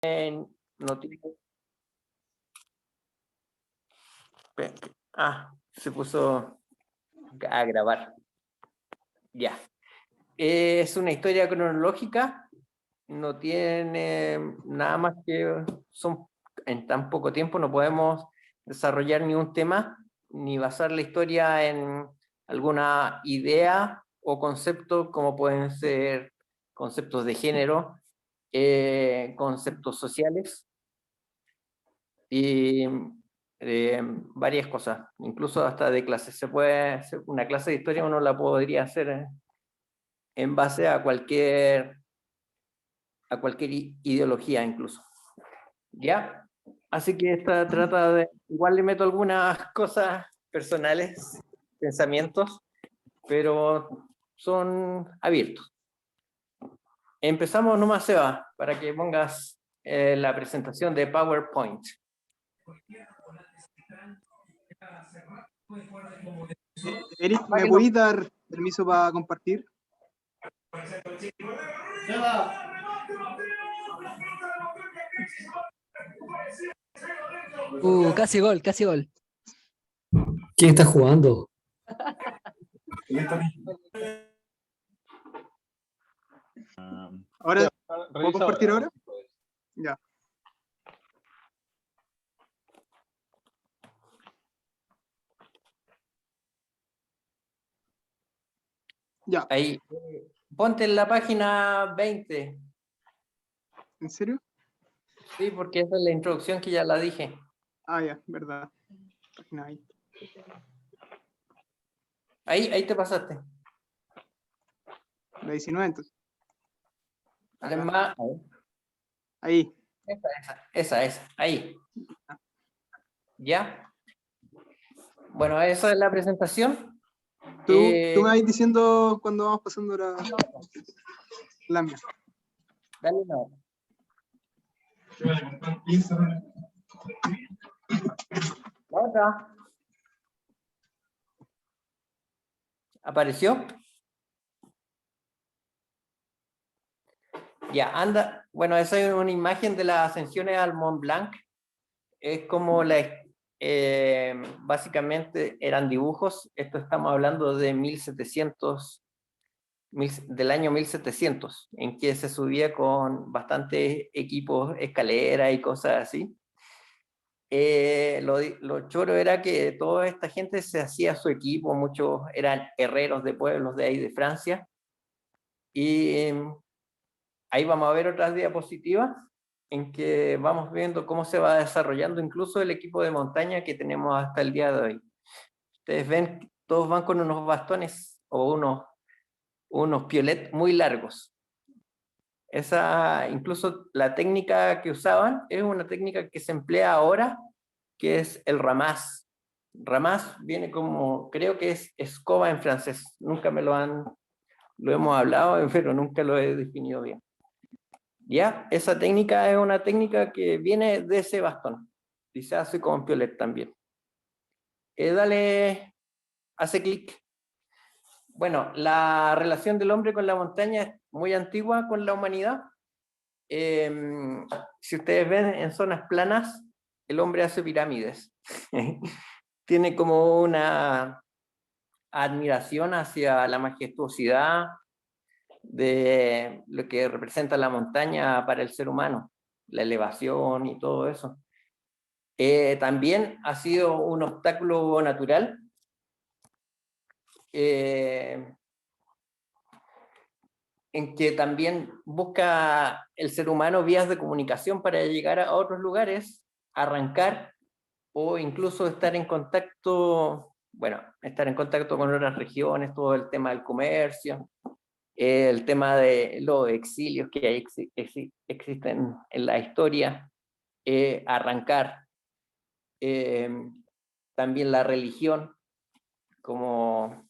no tiene... Se puso a grabar. Ya. Es una historia cronológica, no tiene nada más que... en tan poco tiempo no podemos desarrollar ni un tema, ni basar la historia en alguna idea o concepto, como pueden ser conceptos de género, conceptos sociales y varias cosas, incluso hasta de clases. Una clase de historia uno la podría hacer en base a cualquier ideología incluso. ¿Ya? Así que esta trata de... Igual le meto algunas cosas personales, pensamientos, pero son abiertos. Empezamos nomás, Seba, para que pongas la presentación de PowerPoint. Eric, ¿me puedes dar permiso para compartir? Casi gol, casi gol. ¿Quién está jugando? ¿Ahora? ¿Puedo compartir ahora? Ya. Ya. Ahí. Ponte en la página 20. ¿En serio? Sí, porque esa es la introducción que ya la dije. Ah, ya, verdad. Página 20. Ahí te pasaste. La 19 entonces. Además, Ahí. Esa, ahí. ¿Ya? Bueno, esa es la presentación. Tú me vas diciendo cuando vamos pasando la mía. Dale una. La otra. ¿Apareció? Ya, anda. Bueno, esa es una imagen de las ascensiones al Mont Blanc. Es como básicamente eran dibujos. Esto estamos hablando de 1700, del año 1700, en que se subía con bastantes equipos, escaleras y cosas así. Lo choro era que toda esta gente se hacía su equipo, muchos eran herreros de pueblos de ahí de Francia. Y ahí vamos a ver otras diapositivas en que vamos viendo cómo se va desarrollando incluso el equipo de montaña que tenemos hasta el día de hoy. Ustedes ven que todos van con unos bastones o unos piolet muy largos. Incluso la técnica que usaban es una técnica que se emplea ahora, que es el ramas. Ramas viene como, creo que es escoba en francés. Nunca lo hemos hablado, pero nunca lo he definido bien. ¿Ya? Esa técnica es una técnica que viene de ese bastón y se hace con piolet también. Dale, hace clic. Bueno, la relación del hombre con la montaña es muy antigua con la humanidad. Si ustedes ven en zonas planas, el hombre hace pirámides. Tiene como una admiración hacia la majestuosidad de lo que representa la montaña para el ser humano, la elevación y todo eso. También ha sido un obstáculo natural. En que también busca el ser humano vías de comunicación para llegar a otros lugares, arrancar o incluso estar en contacto, con otras regiones, todo el tema del comercio, el tema de los exilios que existen en la historia, arrancar, también la religión, como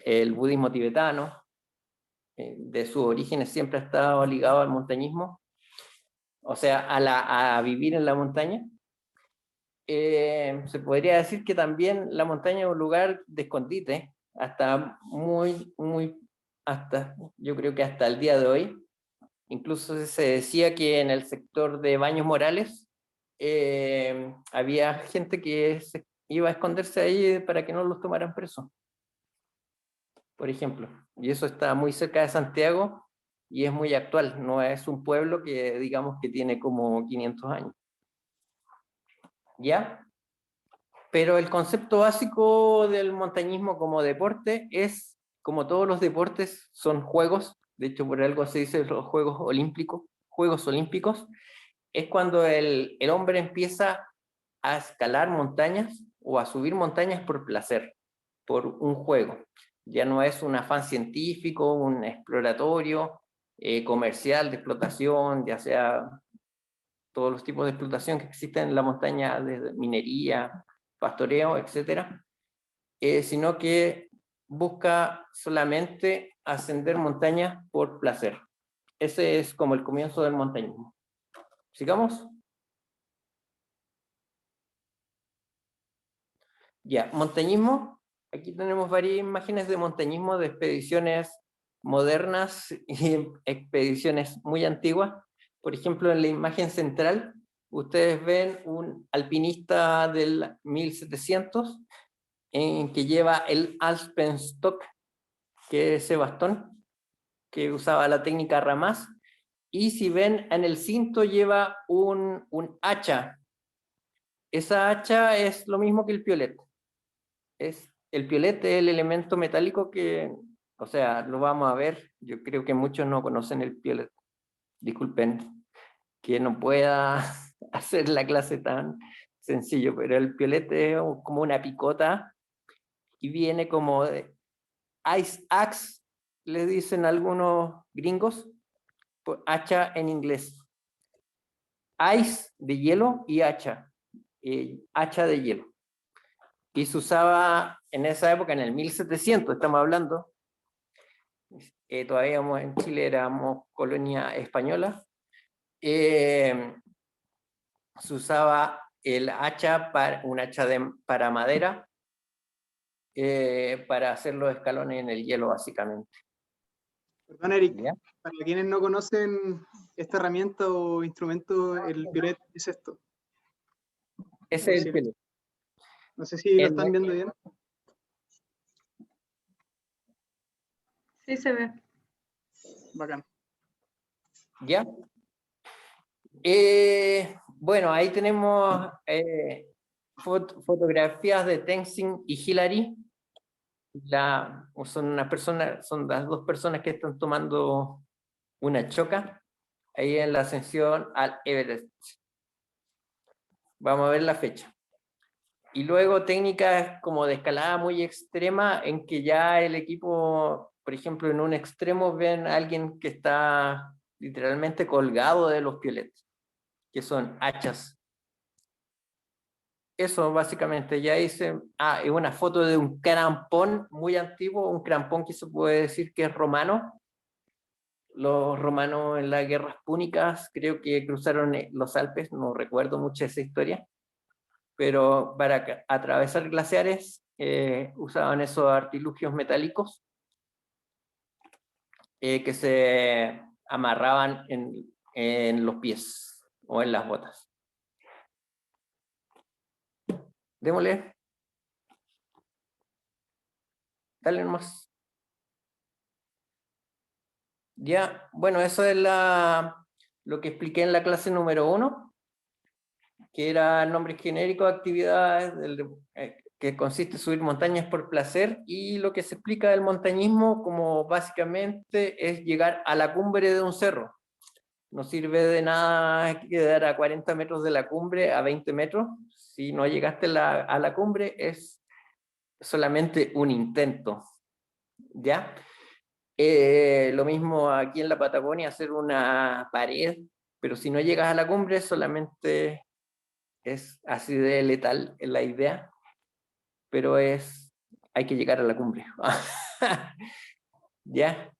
el budismo tibetano, de sus orígenes siempre ha estado ligado al montañismo, o sea, a vivir en la montaña. Se podría decir que también la montaña es un lugar de escondite, hasta muy, muy yo creo que hasta el día de hoy. Incluso se decía que en el sector de Baños Morales había gente que se iba a esconderse ahí para que no los tomaran presos, por ejemplo. Y eso está muy cerca de Santiago y es muy actual, no es un pueblo que digamos que tiene como 500 años. ¿Ya? Pero el concepto básico del montañismo como deporte es, como todos los deportes, son juegos. De hecho, por algo se dice los Juegos Olímpicos. Es cuando el hombre empieza a escalar montañas o a subir montañas por placer, por un juego. Ya no es un afán científico, un exploratorio, comercial, de explotación, ya sea todos los tipos de explotación que existen en la montaña, desde minería, pastoreo, etcétera, sino que busca solamente ascender montañas por placer. Ese es como el comienzo del montañismo. ¿Sigamos? Ya, montañismo. Aquí tenemos varias imágenes de montañismo de expediciones modernas y expediciones muy antiguas. Por ejemplo, en la imagen central, ustedes ven un alpinista del 1700 en que lleva el Alpenstock, que es ese bastón que usaba la técnica Ramaz. Y si ven, en el cinto lleva un hacha. Esa hacha es lo mismo que el piolet. El piolet es el elemento metálico que, o sea, lo vamos a ver. Yo creo que muchos no conocen el piolet. Disculpen que no pueda hacer la clase tan sencillo, pero el piolet es como una picota y viene como de ice axe, le dicen algunos gringos, hacha en inglés. Ice de hielo y hacha, hacha de hielo. Y se usaba en esa época, en el 1700, estamos hablando, todavía en Chile éramos colonia española, se usaba el hacha, un hacha para madera, para hacer los escalones en el hielo, básicamente. Perdón, Eric, ¿Ya? para quienes no conocen esta herramienta o instrumento, el piolet es esto. Ese es el piolet. No sé si lo están viendo bien. Sí, se ve. Bacán. ¿Ya? Bueno, ahí tenemos fotografías de Tenzin y Hillary. Son las dos personas que están tomando una choca ahí en la ascensión al Everest. Vamos a ver la fecha. Y luego técnicas como de escalada muy extrema en que ya el equipo, por ejemplo, en un extremo ven a alguien que está literalmente colgado de los piolets, que son hachas. Eso básicamente, ya hice es una foto de un crampón muy antiguo, un crampón que se puede decir que es romano. Los romanos en las guerras púnicas creo que cruzaron los Alpes, no recuerdo mucho esa historia, pero para atravesar glaciares usaban esos artilugios metálicos que se amarraban en los pies o en las botas. Démosle. Dale nomás. Ya, bueno, eso es lo que expliqué en la clase número 1, que era el nombre genérico de actividades que consiste en subir montañas por placer, y lo que se explica del montañismo como básicamente es llegar a la cumbre de un cerro. No sirve de nada quedar a 40 metros de la cumbre, a 20 metros. Si no llegaste a la cumbre, es solamente un intento. ¿Ya? Lo mismo aquí en la Patagonia, hacer una pared, pero si no llegas a la cumbre, solamente es así de letal la idea, pero hay que llegar a la cumbre. ¿Ya?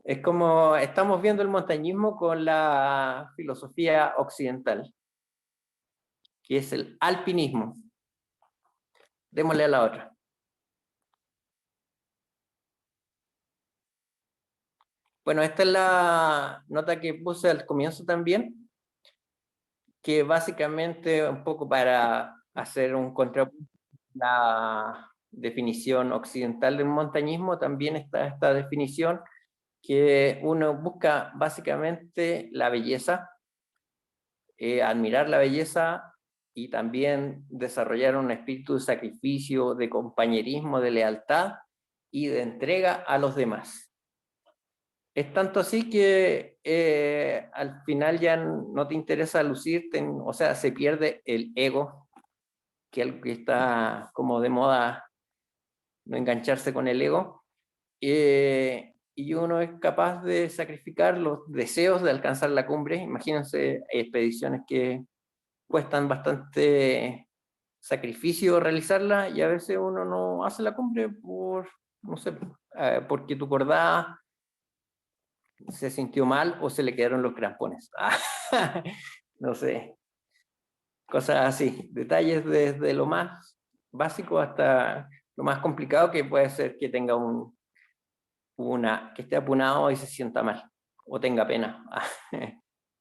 Es como estamos viendo el montañismo con la filosofía occidental, que es el alpinismo. Démosle a la otra. Bueno, esta es la nota que puse al comienzo también, que básicamente un poco para hacer un contrapunto la definición occidental del montañismo, también está esta definición que uno busca básicamente la belleza, admirar la belleza y también desarrollar un espíritu de sacrificio, de compañerismo, de lealtad y de entrega a los demás. Es tanto así que al final ya no te interesa lucirte, o sea, se pierde el ego, que es algo que está como de moda, no engancharse con el ego, y uno es capaz de sacrificar los deseos de alcanzar la cumbre. Imagínense expediciones que cuestan bastante sacrificio realizarla y a veces uno no hace la cumbre por, no sé, porque tu cordada se sintió mal o se le quedaron los crampones. No sé, cosas así, detalles desde lo más básico hasta lo más complicado, que puede ser que tenga que esté apunado y se sienta mal o tenga pena.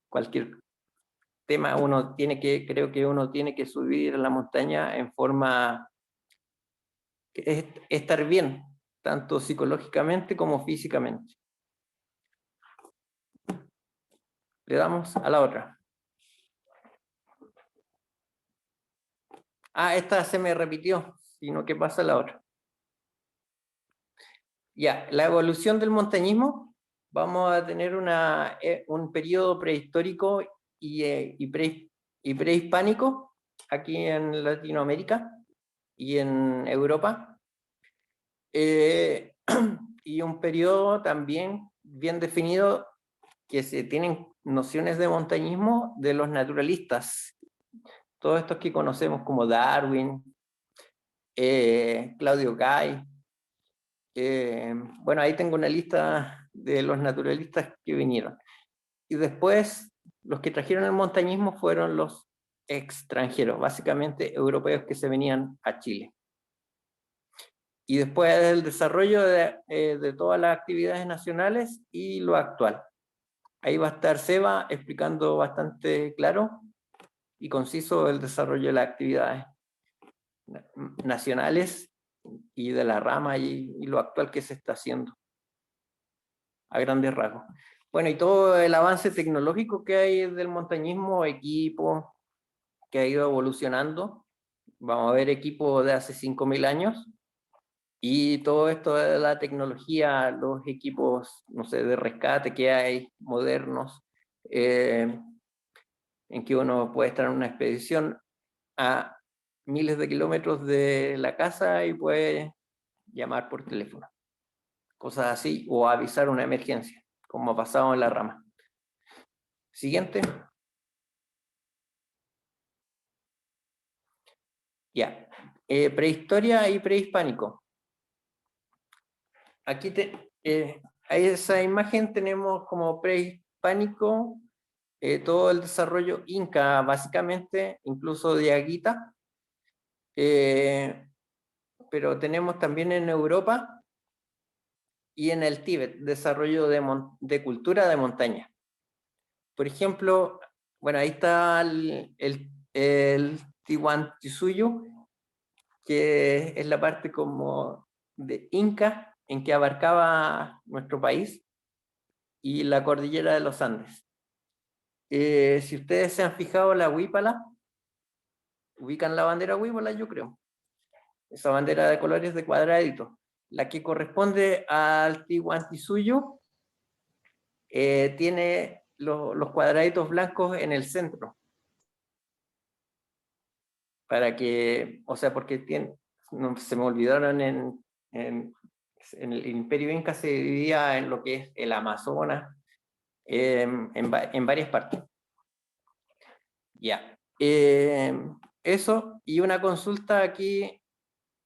Cualquier tema creo que uno tiene que subir a la montaña en forma que estar bien, tanto psicológicamente como físicamente. Le damos a la otra. Esta se me repitió, sino que pasa a la otra. Ya, la evolución del montañismo, vamos a tener un periodo prehistórico y prehispánico aquí en Latinoamérica y en Europa, y un periodo también bien definido que se tienen nociones de montañismo de los naturalistas, todos estos que conocemos como Darwin, Claudio Gay. Bueno, ahí tengo una lista de los naturalistas que vinieron. Y después, los que trajeron el montañismo fueron los extranjeros, básicamente europeos que se venían a Chile. Y después el desarrollo de todas las actividades nacionales y lo actual. Ahí va a estar Seba explicando bastante claro y conciso el desarrollo de las actividades nacionales y de la rama y lo actual que se está haciendo a grandes rasgos. Bueno, y todo el avance tecnológico que hay del montañismo, equipo que ha ido evolucionando. Vamos a ver equipos de hace 5.000 años y todo esto de la tecnología, los equipos, no sé, de rescate que hay modernos, en que uno puede estar en una expedición a miles de kilómetros de la casa y puede llamar por teléfono, cosas así, o avisar una emergencia, como ha pasado en la rama. Siguiente. Ya. Prehistoria y prehispánico. Aquí ahí esa imagen tenemos como prehispánico todo el desarrollo inca, básicamente, incluso de Aguita. Pero tenemos también en Europa y en el Tíbet desarrollo de cultura de montaña. Por ejemplo, bueno, ahí está el Tiwantisuyu, que es la parte como de Inca en que abarcaba nuestro país y la cordillera de los Andes. Si ustedes se han fijado la huípala, ubican la bandera huípala, yo creo. Esa bandera de colores de cuadradito. La que corresponde al Tiwantisuyu tiene los cuadraditos blancos en el centro. Para que, o sea, porque se me olvidaron en el Imperio Inca se dividía en lo que es el Amazonas, en varias partes. Ya. Eso, y una consulta aquí,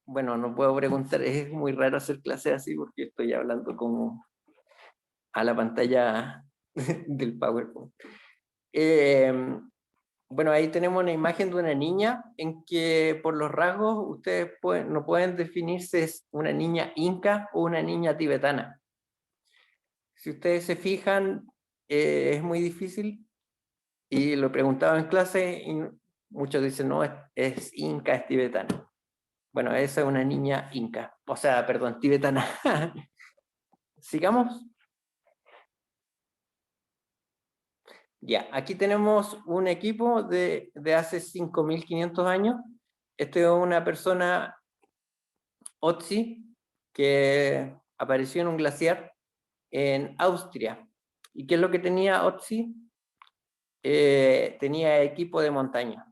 bueno, no puedo preguntar, es muy raro hacer clases así porque estoy hablando como a la pantalla del PowerPoint. Bueno, ahí tenemos una imagen de una niña en que por los rasgos ustedes no pueden definir si es una niña inca o una niña tibetana. Si ustedes se fijan, es muy difícil, y lo preguntaba en clase, y muchos dicen, no, es inca, es tibetana. Bueno, esa es una niña inca, o sea, perdón, tibetana. Sigamos. Ya, aquí tenemos un equipo de hace 5.500 años. Este es una persona Otzi que apareció en un glaciar en Austria. ¿Y qué es lo que tenía Otzi? Tenía equipo de montaña.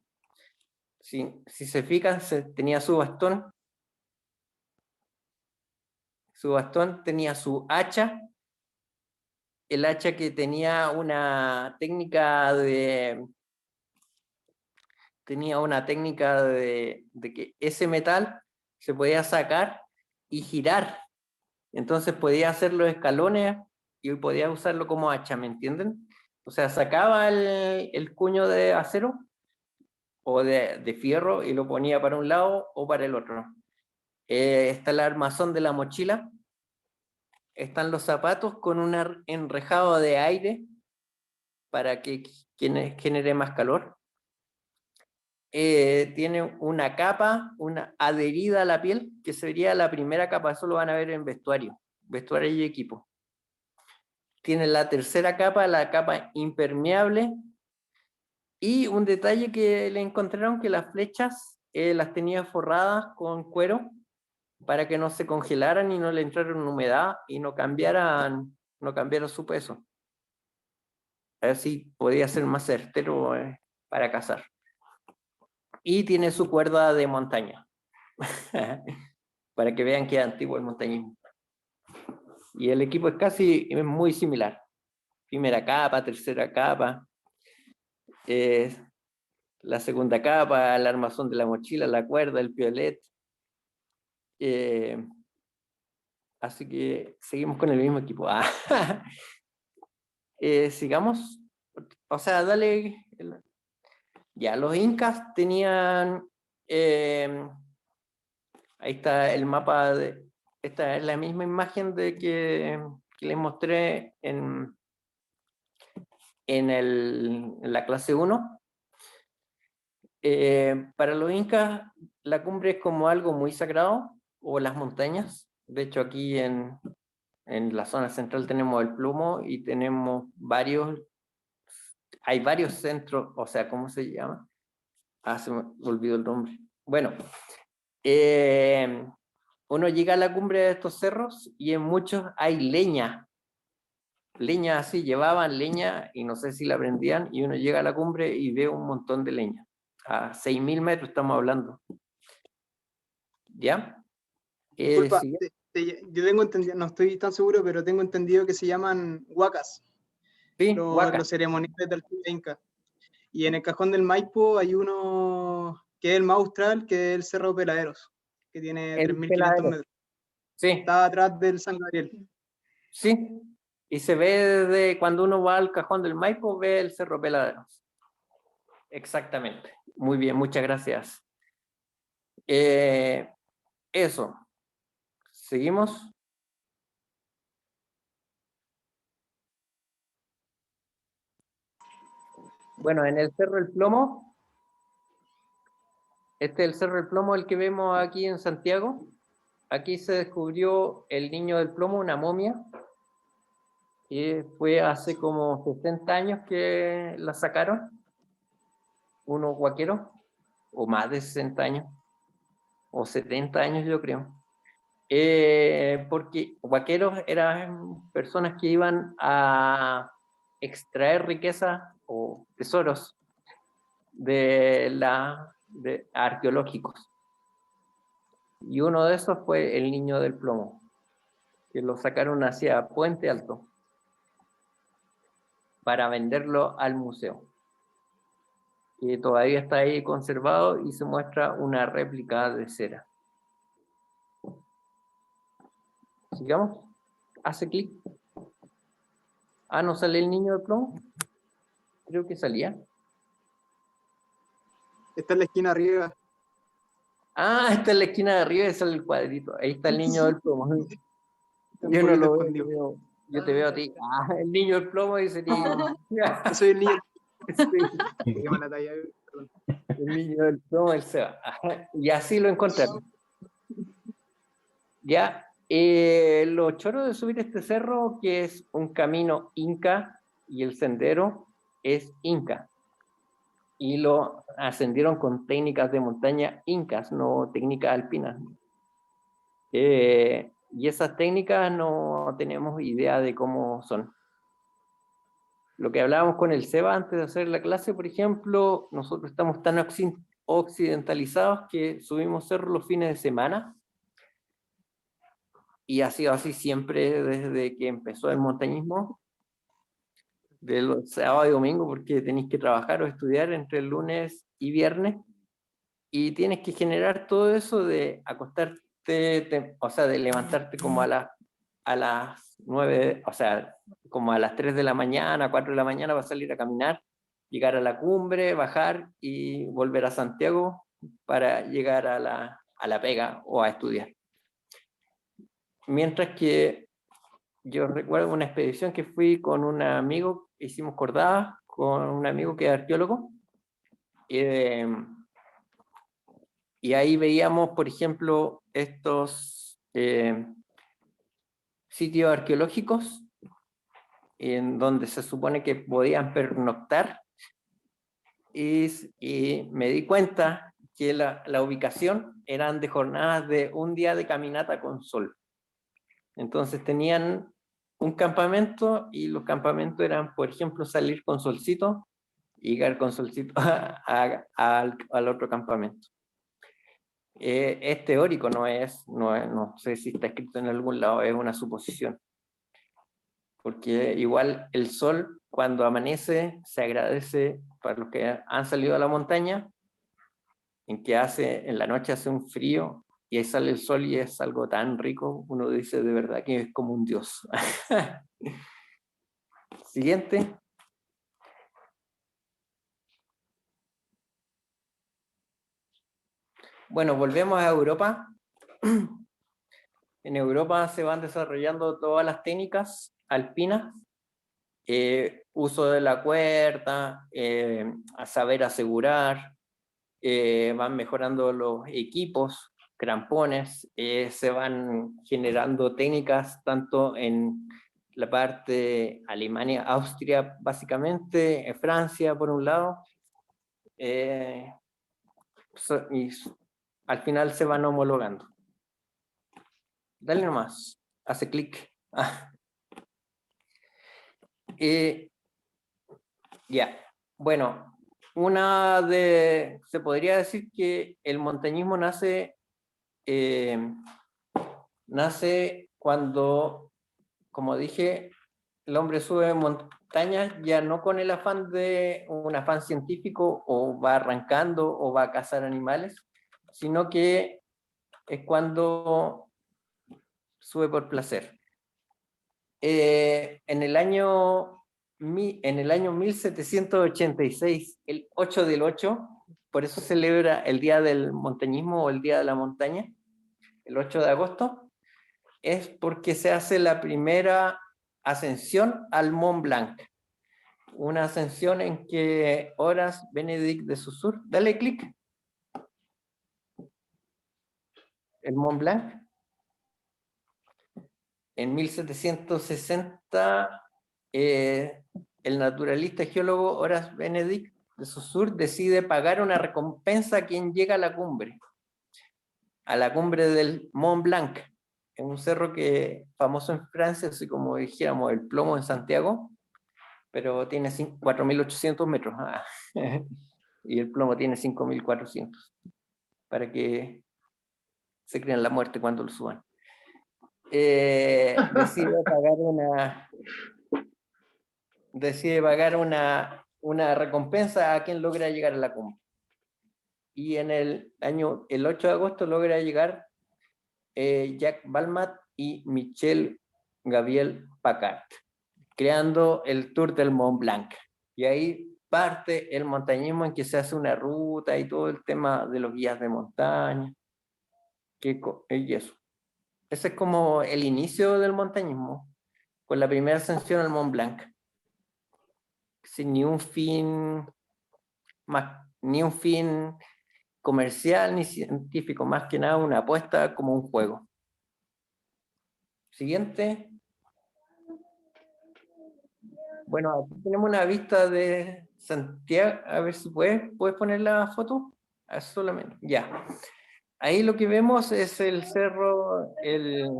Si se fijan, tenía su bastón, tenía su hacha, el hacha que tenía una técnica de que ese metal se podía sacar y girar. Entonces podía hacer los escalones y podía usarlo como hacha, ¿me entienden? O sea, sacaba el cuño de acero o de fierro y lo ponía para un lado o para el otro. Está el armazón de la mochila. Están los zapatos con un enrejado de aire para que genere más calor. Tiene una capa, una adherida a la piel, que sería la primera capa. Eso lo van a ver en vestuario y equipo. Tiene la tercera capa, la capa impermeable, y un detalle que le encontraron, que las flechas las tenía forradas con cuero para que no se congelaran y no le entraran humedad y no cambiara su peso. Así podía ser más certero para cazar. Y tiene su cuerda de montaña, para que vean que es antiguo el montañismo. Y el equipo es muy similar. Primera capa, tercera capa, la segunda capa, el armazón de la mochila, la cuerda, el piolet. Así que seguimos con el mismo equipo. Sigamos. O sea, dale. Ya, los incas tenían... ahí está el mapa esta es la misma imagen que les mostré en la clase 1. Para los incas, la cumbre es como algo muy sagrado, o las montañas. De hecho, aquí en la zona central tenemos el Plomo y tenemos hay varios centros, o sea, ¿cómo se llama? Se me olvidó el nombre. Bueno, uno llega a la cumbre de estos cerros y en muchos hay leña así, llevaban leña y no sé si la prendían, y uno llega a la cumbre y ve un montón de leña. A 6.000 metros estamos hablando. ¿Ya? Disculpa, Sí. yo tengo entendido, no estoy tan seguro, pero tengo entendido que se llaman huacas, Sí, los ceremoniales del Inca. Y en el Cajón del Maipo hay uno que es el más austral, que es el Cerro Peladeros, que tiene 3.500 metros. Sí. Está atrás del San Gabriel. Sí, y se ve desde cuando uno va al Cajón del Maipo, ve el Cerro Peladeros. Exactamente. Muy bien, muchas gracias. Eso. ¿Seguimos? Bueno, en el Cerro del Plomo, este es el Cerro del Plomo, el que vemos aquí en Santiago. Aquí se descubrió el Niño del Plomo, una momia, que fue hace como 60 años que la sacaron, unos huaqueros, o más de 60 años, o 70 años yo creo. Porque huaqueros eran personas que iban a extraer riqueza o tesoros arqueológicos. Y uno de esos fue el Niño del Plomo, que lo sacaron hacia Puente Alto para venderlo al museo, que todavía está ahí conservado y se muestra una réplica de cera. Sigamos. Hace clic. ¿No sale el Niño del Plomo? Creo que salía. Está en la esquina arriba. Está en la esquina de arriba y sale el cuadrito. Ahí está el Niño del Plomo. Yo no lo veo, Yo te veo a ti. Ah, el niño del plomo dice Yo soy el niño. Sí, Qué mala talla, perdón. el niño del plomo, el Seba. Ajá, y así lo encontraron. Ya, lo choro de subir este cerro, que es un camino inca, y el sendero es inca. Y lo ascendieron con técnicas de montaña incas, no técnicas alpinas. Y esas técnicas no tenemos idea de cómo son. Lo que hablábamos con el Seba antes de hacer la clase, por ejemplo, nosotros estamos tan occidentalizados que subimos cerros los fines de semana, y ha sido así siempre desde que empezó el montañismo, de los sábados y domingos, porque tenéis que trabajar o estudiar entre el lunes y viernes, y tienes que generar todo eso de acostarte, o sea, de levantarte como a las 9, o sea, como a las 3 de la mañana, 4 de la mañana, vas a salir a caminar, llegar a la cumbre, bajar y volver a Santiago para llegar a la pega o a estudiar. Mientras que yo recuerdo una expedición que fui con un amigo, hicimos cordadas con un amigo que es arqueólogo, y ahí veíamos, por ejemplo, estos sitios arqueológicos en donde se supone que podían pernoctar, y me di cuenta que la ubicación eran de jornadas de un día de caminata con sol. Entonces tenían un campamento, y los campamentos eran, por ejemplo, salir con solcito y llegar con solcito al otro campamento. Es teórico, no sé si está escrito en algún lado, es una suposición. Porque igual el sol, cuando amanece, se agradece para los que han salido a la montaña, en la noche hace un frío, y ahí sale el sol y es algo tan rico, uno dice de verdad que es como un dios. Siguiente. Bueno, volvemos a Europa. En Europa se van desarrollando todas las técnicas alpinas, uso de la cuerda, a saber asegurar, van mejorando los equipos, crampones, se van generando técnicas tanto en la parte Alemania, Austria, básicamente, en Francia por un lado, y al final se van homologando. Dale nomás, hace clic. Ya, bueno, se podría decir que el montañismo nace cuando, como dije, el hombre sube montañas ya no con el afán de un afán científico, o va arrancando o va a cazar animales, sino que es cuando sube por placer. En el año 1786, el 8 del 8, por eso celebra el Día del Montañismo o el Día de la Montaña, el 8 de agosto, es porque se hace la primera ascensión al Mont Blanc. Una ascensión en que Horace Benedict de Saussure, dale clic, el Mont Blanc, en 1760, el naturalista y geólogo Horace Benedict de Saussure decide pagar una recompensa a quien llega a la cumbre del Mont Blanc, en un cerro que famoso en Francia, así como dijéramos el Plomo en Santiago, pero tiene 4.800 metros, y el Plomo tiene 5.400, para que se crean la muerte cuando lo suban. Decide pagar una recompensa a quien logra llegar a la cumbre. Y en el 8 de agosto logra llegar Jacques Balmat y Michel Gabriel Paccard, creando el Tour del Mont Blanc. Y ahí parte el montañismo, en que se hace una ruta y todo el tema de los guías de montaña. Y eso. Ese es como el inicio del montañismo. con la primera ascensión al Mont Blanc, sin ni un fin comercial ni científico, más que nada una apuesta como un juego. Siguiente. Bueno, aquí tenemos una vista de Santiago, a ver si puedes poner la foto. Solamente, ya. Ahí lo que vemos es el cerro, el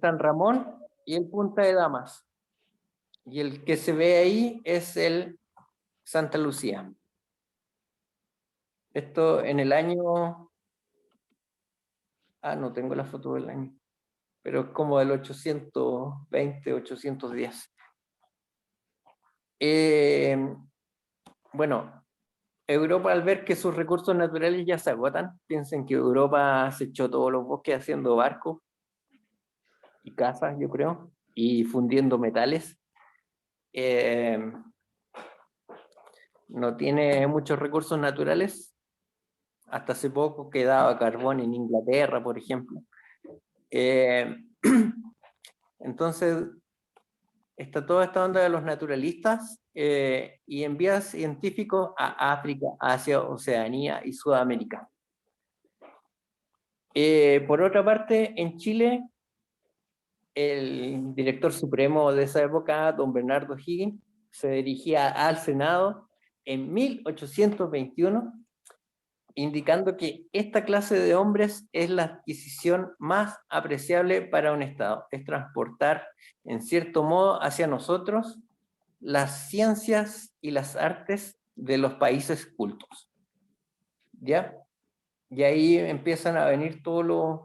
San Ramón y el Punta de Damas. Y el que se ve ahí es el Santa Lucía. Esto en el año... no tengo la foto del año, pero es como del 820, 810. Bueno, Europa, al ver que sus recursos naturales ya se agotan, piensen que Europa se echó todos los bosques haciendo barcos y casas, yo creo, y fundiendo metales. No tiene muchos recursos naturales. Hasta hace poco quedaba carbón en Inglaterra, por ejemplo. Entonces, está toda esta onda de los naturalistas y envía científicos a África, Asia, Oceanía y Sudamérica. Por otra parte, en Chile, el director supremo de esa época, don Bernardo O'Higgins, se dirigía al Senado en 1821, indicando que esta clase de hombres es la adquisición más apreciable para un Estado, es transportar, en cierto modo, hacia nosotros las ciencias y las artes de los países cultos. ¿Ya? Y ahí empiezan a venir todos los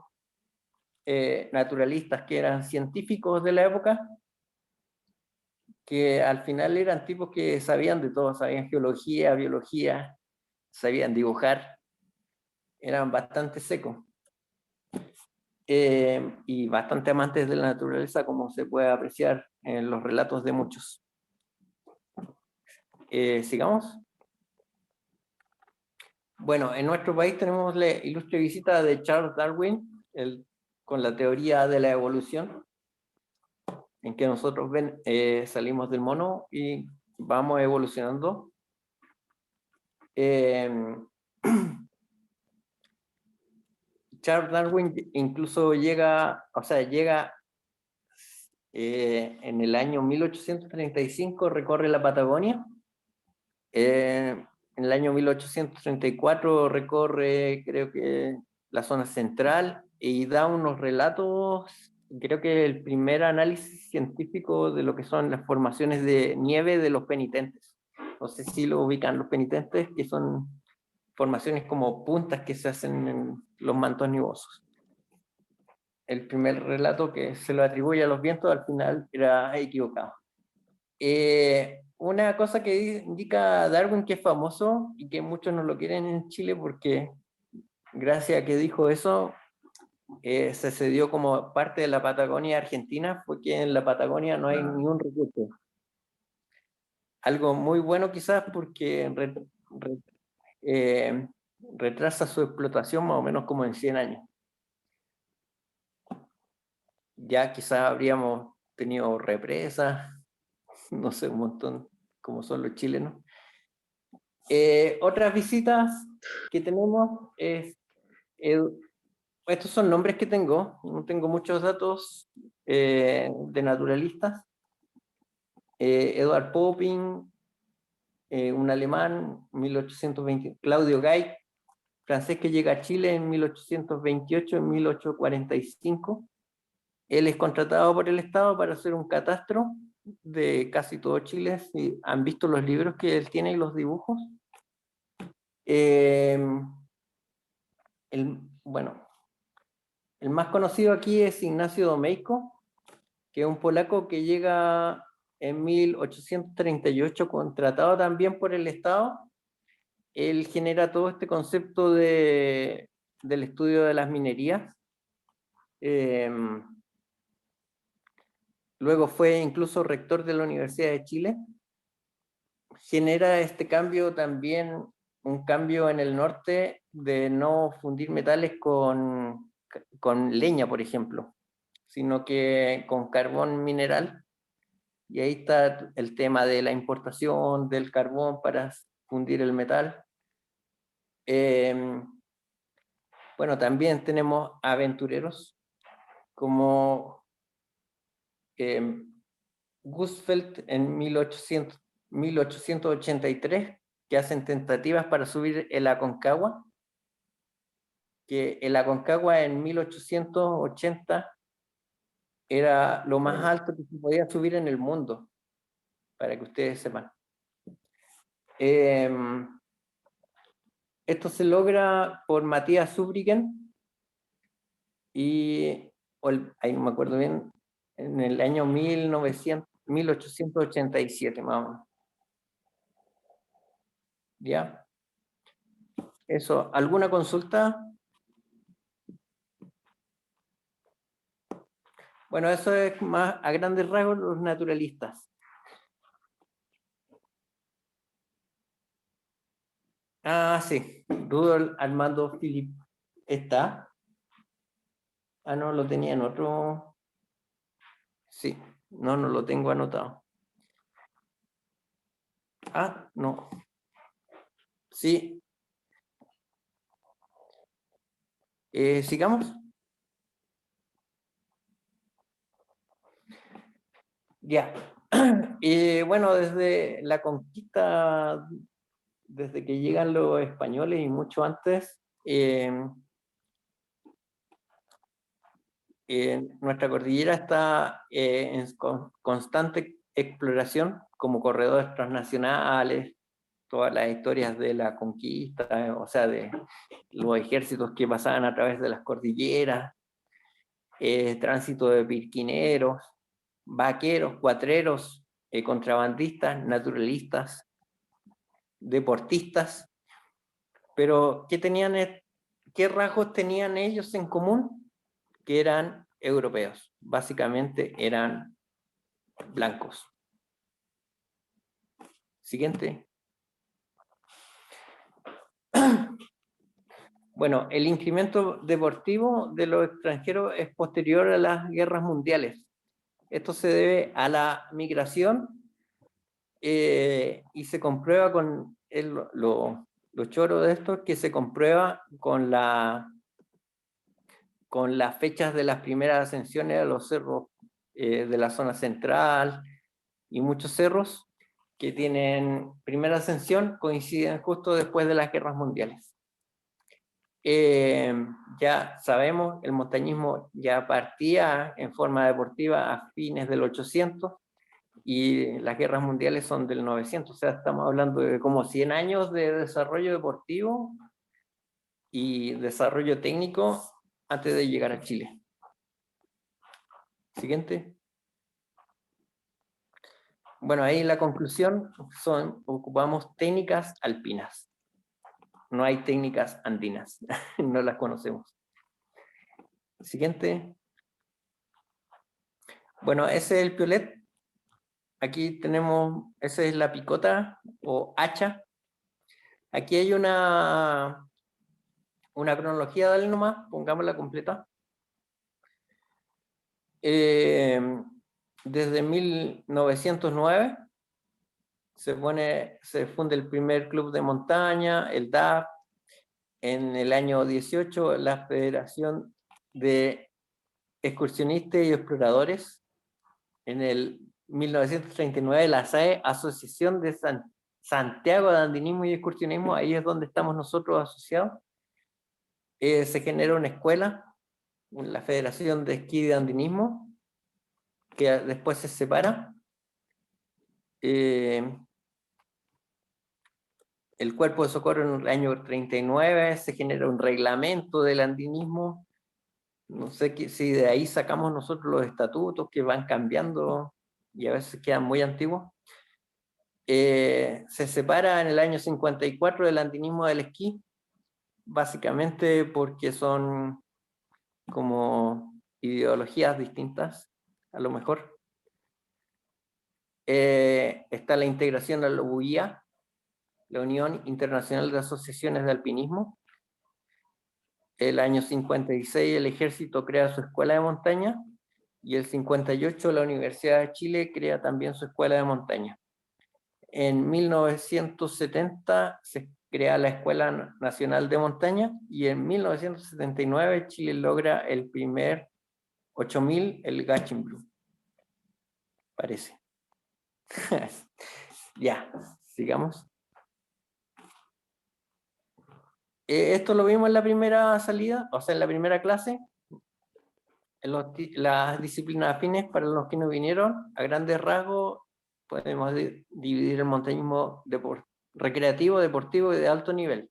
naturalistas que eran científicos de la época, que al final eran tipos que sabían de todo, sabían geología, biología, sabían dibujar, eran bastante secos. Y bastante amantes de la naturaleza, como se puede apreciar en los relatos de muchos. Sigamos. Bueno, en nuestro país tenemos la ilustre visita de Charles Darwin, con la teoría de la evolución, en que nosotros salimos del mono y vamos evolucionando. Charles Darwin incluso llega en el año 1835, recorre la Patagonia. En el año 1834 recorre, creo que, la zona central y da unos relatos, creo que el primer análisis científico de lo que son las formaciones de nieve de los penitentes. No sé si lo ubican, los penitentes, que son formaciones como puntas que se hacen en los mantos nubosos. El primer relato que se lo atribuye a los vientos, al final era equivocado. Una cosa que indica Darwin, que es famoso y que muchos no lo quieren en Chile porque gracias a que dijo eso, se cedió como parte de la Patagonia Argentina, fue que en la Patagonia no hay ni un recurso. Algo muy bueno quizás porque retrasa su explotación más o menos como en 100 años. Ya quizás habríamos tenido represas, no sé, un montón, como son los chilenos. Otras visitas que tenemos es, estos son nombres que tengo, no tengo muchos datos de naturalistas. Edward Popping, un alemán, 1820, Claudio Gay, francés, que llega a Chile en 1828, en 1845. Él es contratado por el Estado para hacer un catastro de casi todo Chile. Si han visto los libros que él tiene y los dibujos. Bueno, el más conocido aquí es Ignacio Domeyko, que es un polaco que llega en 1838, contratado también por el Estado. Él genera todo este concepto del estudio de las minerías. Luego fue incluso rector de la Universidad de Chile. Genera este cambio también, un cambio en el norte de no fundir metales con leña, por ejemplo, sino que con carbón mineral. Y ahí está el tema de la importación del carbón para fundir el metal. Bueno, también tenemos aventureros como Gusfeld en 1883, que hacen tentativas para subir el Aconcagua, que el Aconcagua en 1880 era lo más alto que se podía subir en el mundo, para que ustedes sepan. Esto se logra por Matías Zurbriggen y, ahí no me acuerdo bien, en el año 1887 más o menos. ¿Ya? Eso, ¿alguna consulta? Bueno, eso es más a grandes rasgos los naturalistas. Ah, sí, Rudolf Armando Philipp está. Ah, no, lo tenía en otro. Sí, no lo tengo anotado. Ah, no. Sí. Sigamos. Ya. Bueno, desde la conquista, desde que llegan los españoles y mucho antes, nuestra cordillera está en constante exploración como corredores transnacionales, todas las historias de la conquista, o sea, de los ejércitos que pasaban a través de las cordilleras, tránsito de pirquineros, vaqueros, cuatreros, contrabandistas, naturalistas, deportistas, pero ¿qué rasgos tenían ellos en común? Que eran europeos, básicamente eran blancos. Siguiente. Bueno, el incremento deportivo de los extranjeros es posterior a las guerras mundiales. Esto se debe a la migración y se comprueba con lo choro de esto, que se comprueba con las fechas de las primeras ascensiones a los cerros de la zona central, y muchos cerros que tienen primera ascensión coinciden justo después de las guerras mundiales. Ya sabemos, el montañismo ya partía en forma deportiva a fines del 800 y las guerras mundiales son del 900, o sea, estamos hablando de como 100 años de desarrollo deportivo y desarrollo técnico antes de llegar a Chile. Siguiente. Bueno, ahí la conclusión ocupamos técnicas alpinas. No hay técnicas andinas, no las conocemos. Siguiente. Bueno, ese es el piolet. Aquí tenemos, esa es la picota o hacha. Aquí hay una cronología, dale nomás, pongámosla completa. Desde 1909 se funda el primer club de montaña, el DAP. En el año 18, la Federación de Excursionistas y Exploradores. En el 1939, la SAE, Asociación de Santiago de Andinismo y Excursionismo, ahí es donde estamos nosotros asociados. Se genera una escuela, la Federación de Esquí de Andinismo, que después se separa. El Cuerpo de Socorro en el año 39 se genera un reglamento del andinismo. No sé si de ahí sacamos nosotros los estatutos que van cambiando y a veces quedan muy antiguos. Se separa en el año 54 del andinismo del esquí, básicamente porque son como ideologías distintas, a lo mejor. Está la integración a la UIA, la Unión Internacional de Asociaciones de Alpinismo. El año 56 el ejército crea su escuela de montaña y el 58 la Universidad de Chile crea también su escuela de montaña. En 1970 se crea la Escuela Nacional de Montaña y en 1979 Chile logra el primer 8000, el Gachenblum. Parece. Ya, sigamos. Esto lo vimos en la primera salida, o sea, en la primera clase. Las disciplinas afines para los que no vinieron, a grandes rasgos, podemos dividir el montañismo recreativo, deportivo y de alto nivel.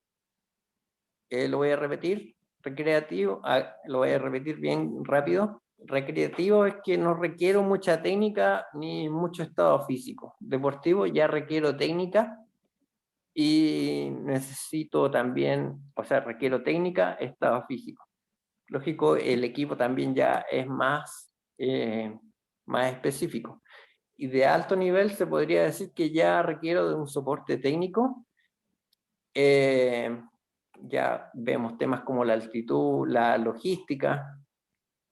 Lo voy a repetir. Recreativo, lo voy a repetir bien rápido. Recreativo es que no requiero mucha técnica ni mucho estado físico. Deportivo ya requiero técnica y necesito también, o sea, requiero técnica, estado físico. Lógico, el equipo también ya es más específico. Y de alto nivel se podría decir que ya requiero de un soporte técnico. Ya vemos temas como la altitud, la logística,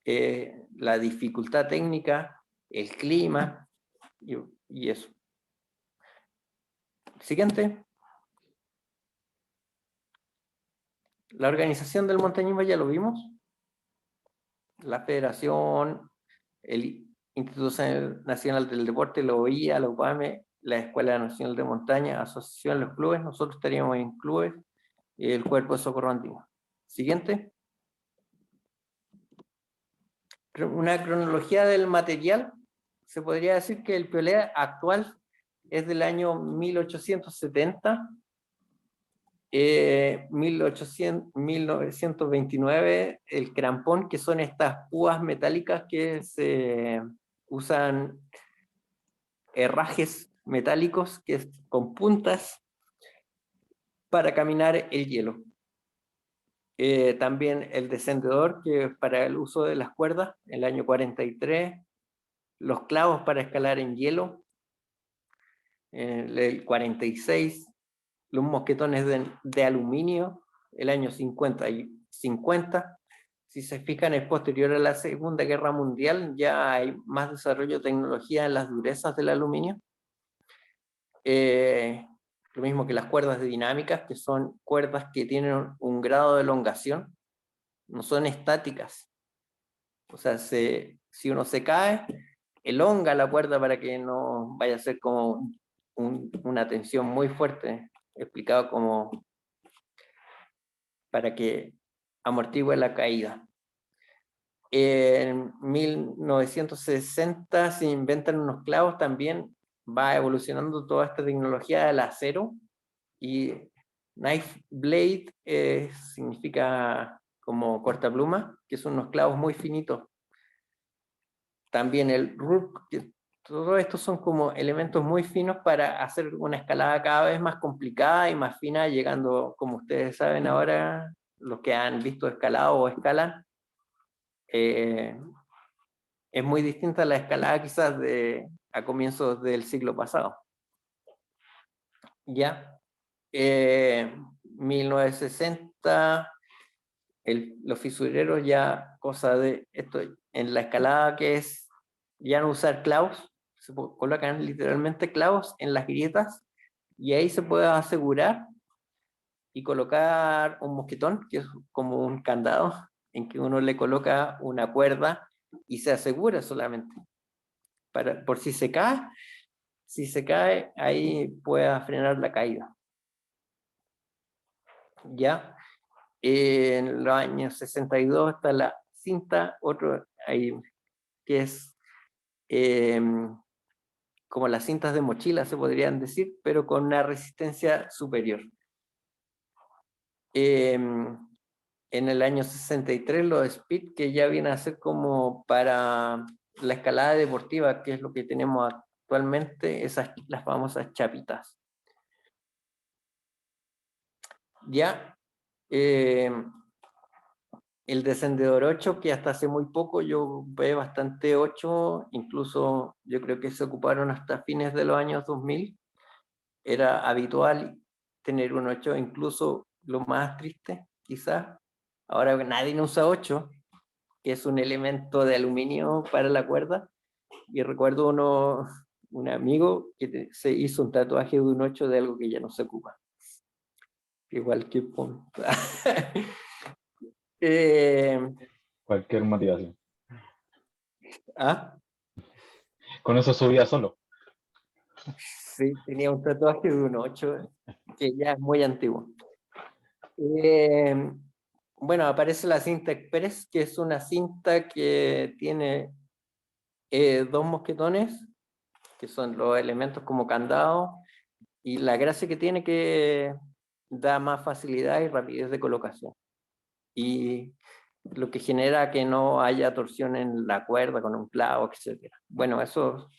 la dificultad técnica, el clima y eso. Siguiente. La organización del montañismo ya lo vimos. La federación, el Instituto Nacional del Deporte, la OIA, la UPAME, la Escuela Nacional de Montaña, asociación, los clubes. Nosotros estaríamos en clubes, el Cuerpo de Socorro Andino. Siguiente. Una cronología del material. Se podría decir que el Piolé actual es del año 1870, 1929, el crampón, que son estas púas metálicas que se usan, herrajes metálicos con puntas para caminar el hielo. También el descendedor, que es para el uso de las cuerdas, el año 43, los clavos para escalar en hielo, el 46, los mosquetones de aluminio, el año 50. Si se fijan, es posterior a la Segunda Guerra Mundial, ya hay más desarrollo de tecnología en las durezas del aluminio. Lo mismo que las cuerdas dinámicas, que son cuerdas que tienen un grado de elongación, no son estáticas. O sea, si uno se cae, elonga la cuerda para que no vaya a ser como una tensión muy fuerte, explicado como para que amortigue la caída. En 1960 se inventan unos clavos, también va evolucionando toda esta tecnología del acero, y knife blade significa como cortapluma, que son unos clavos muy finitos. También el root, todos estos son como elementos muy finos para hacer una escalada cada vez más complicada y más fina, llegando, como ustedes saben ahora, los que han visto escalado o escalan, es muy distinta a la escalada quizás a comienzos del siglo pasado. Ya, 1960, los fisureros ya, cosa de esto, en la escalada que es ya no usar clavos, se colocan literalmente clavos en las grietas y ahí se puede asegurar y colocar un mosquetón, que es como un candado, en que uno le coloca una cuerda y se asegura solamente. Por si se cae, ahí pueda frenar la caída. Ya, en los años 62 está la cinta, otro ahí, que es como las cintas de mochila, se podrían decir, pero con una resistencia superior. En el año 63 los speed, que ya viene a ser como para la escalada deportiva, que es lo que tenemos actualmente, las famosas chapitas. Ya, el descendedor 8, que hasta hace muy poco yo veo bastante 8, incluso yo creo que se ocuparon hasta fines de los años 2000, era habitual tener un 8, incluso lo más triste, quizás, ahora nadie usa 8, que es un elemento de aluminio para la cuerda. Y recuerdo un amigo que se hizo un tatuaje de un 8 de algo que ya no se ocupa. Igual que punto. Cualquier motivación. ¿Ah? Con eso subía solo. Sí, tenía un tatuaje de un 8 que ya es muy antiguo. Bueno, aparece la cinta Express, que es una cinta que tiene 2 mosquetones, que son los elementos como candado, y la gracia que tiene que da más facilidad y rapidez de colocación. Y lo que genera que no haya torsión en la cuerda con un clavo, etc. Bueno, eso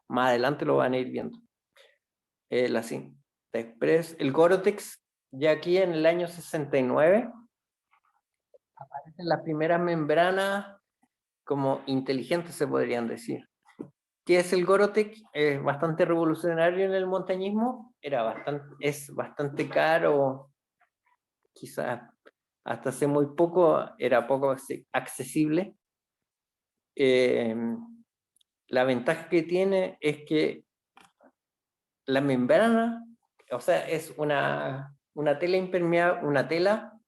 más adelante lo van a ir viendo. La cinta Express, el Gore-Tex, ya aquí en el año 69, aparecen las primeras membranas como inteligentes, se podrían decir. ¿Qué es el Gore-Tex? Es bastante revolucionario en el montañismo, es bastante caro, quizás hasta hace muy poco era poco accesible. La ventaja que tiene es que la membrana, o sea, es una tela impermeable, una tela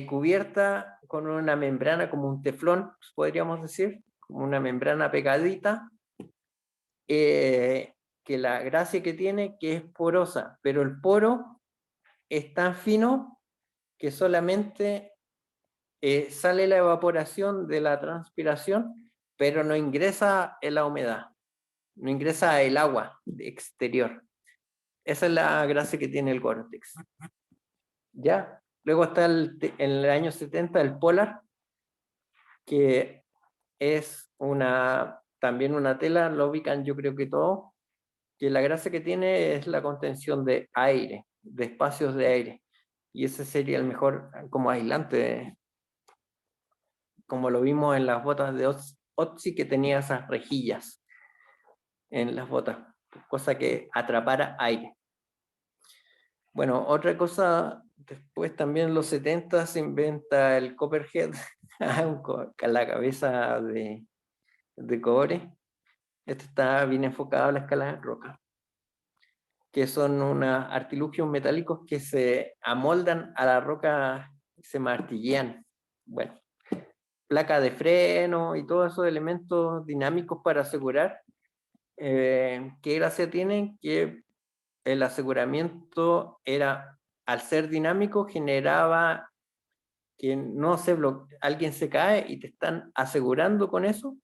cubierta con una membrana como un teflón, podríamos decir, como una membrana pegadita, que la gracia que tiene que es porosa, pero el poro es tan fino que solamente sale la evaporación de la transpiración, pero no ingresa en la humedad, no ingresa el agua exterior. Esa es la gracia que tiene el Gore-Tex. ¿Ya? Luego está en el año 70 el Polar, que es también una tela, lo ubican yo creo que todo, que la gracia que tiene es la contención de aire, de espacios de aire. Y ese sería el mejor como aislante, como lo vimos en las botas de Otzi, que tenía esas rejillas en las botas, cosa que atrapara aire. Bueno, otra cosa, después también en los 70 se inventa el Copperhead, con la cabeza de cobre. Este está bien enfocado a la escala de roca, que son unos artilugios metálicos que se amoldan a la roca, se martillean. Bueno, placa de freno y todos esos elementos dinámicos para asegurar. ¿Qué gracia tienen? Que el aseguramiento era, al ser dinámico, generaba que no se alguien se cae y te están asegurando con eso.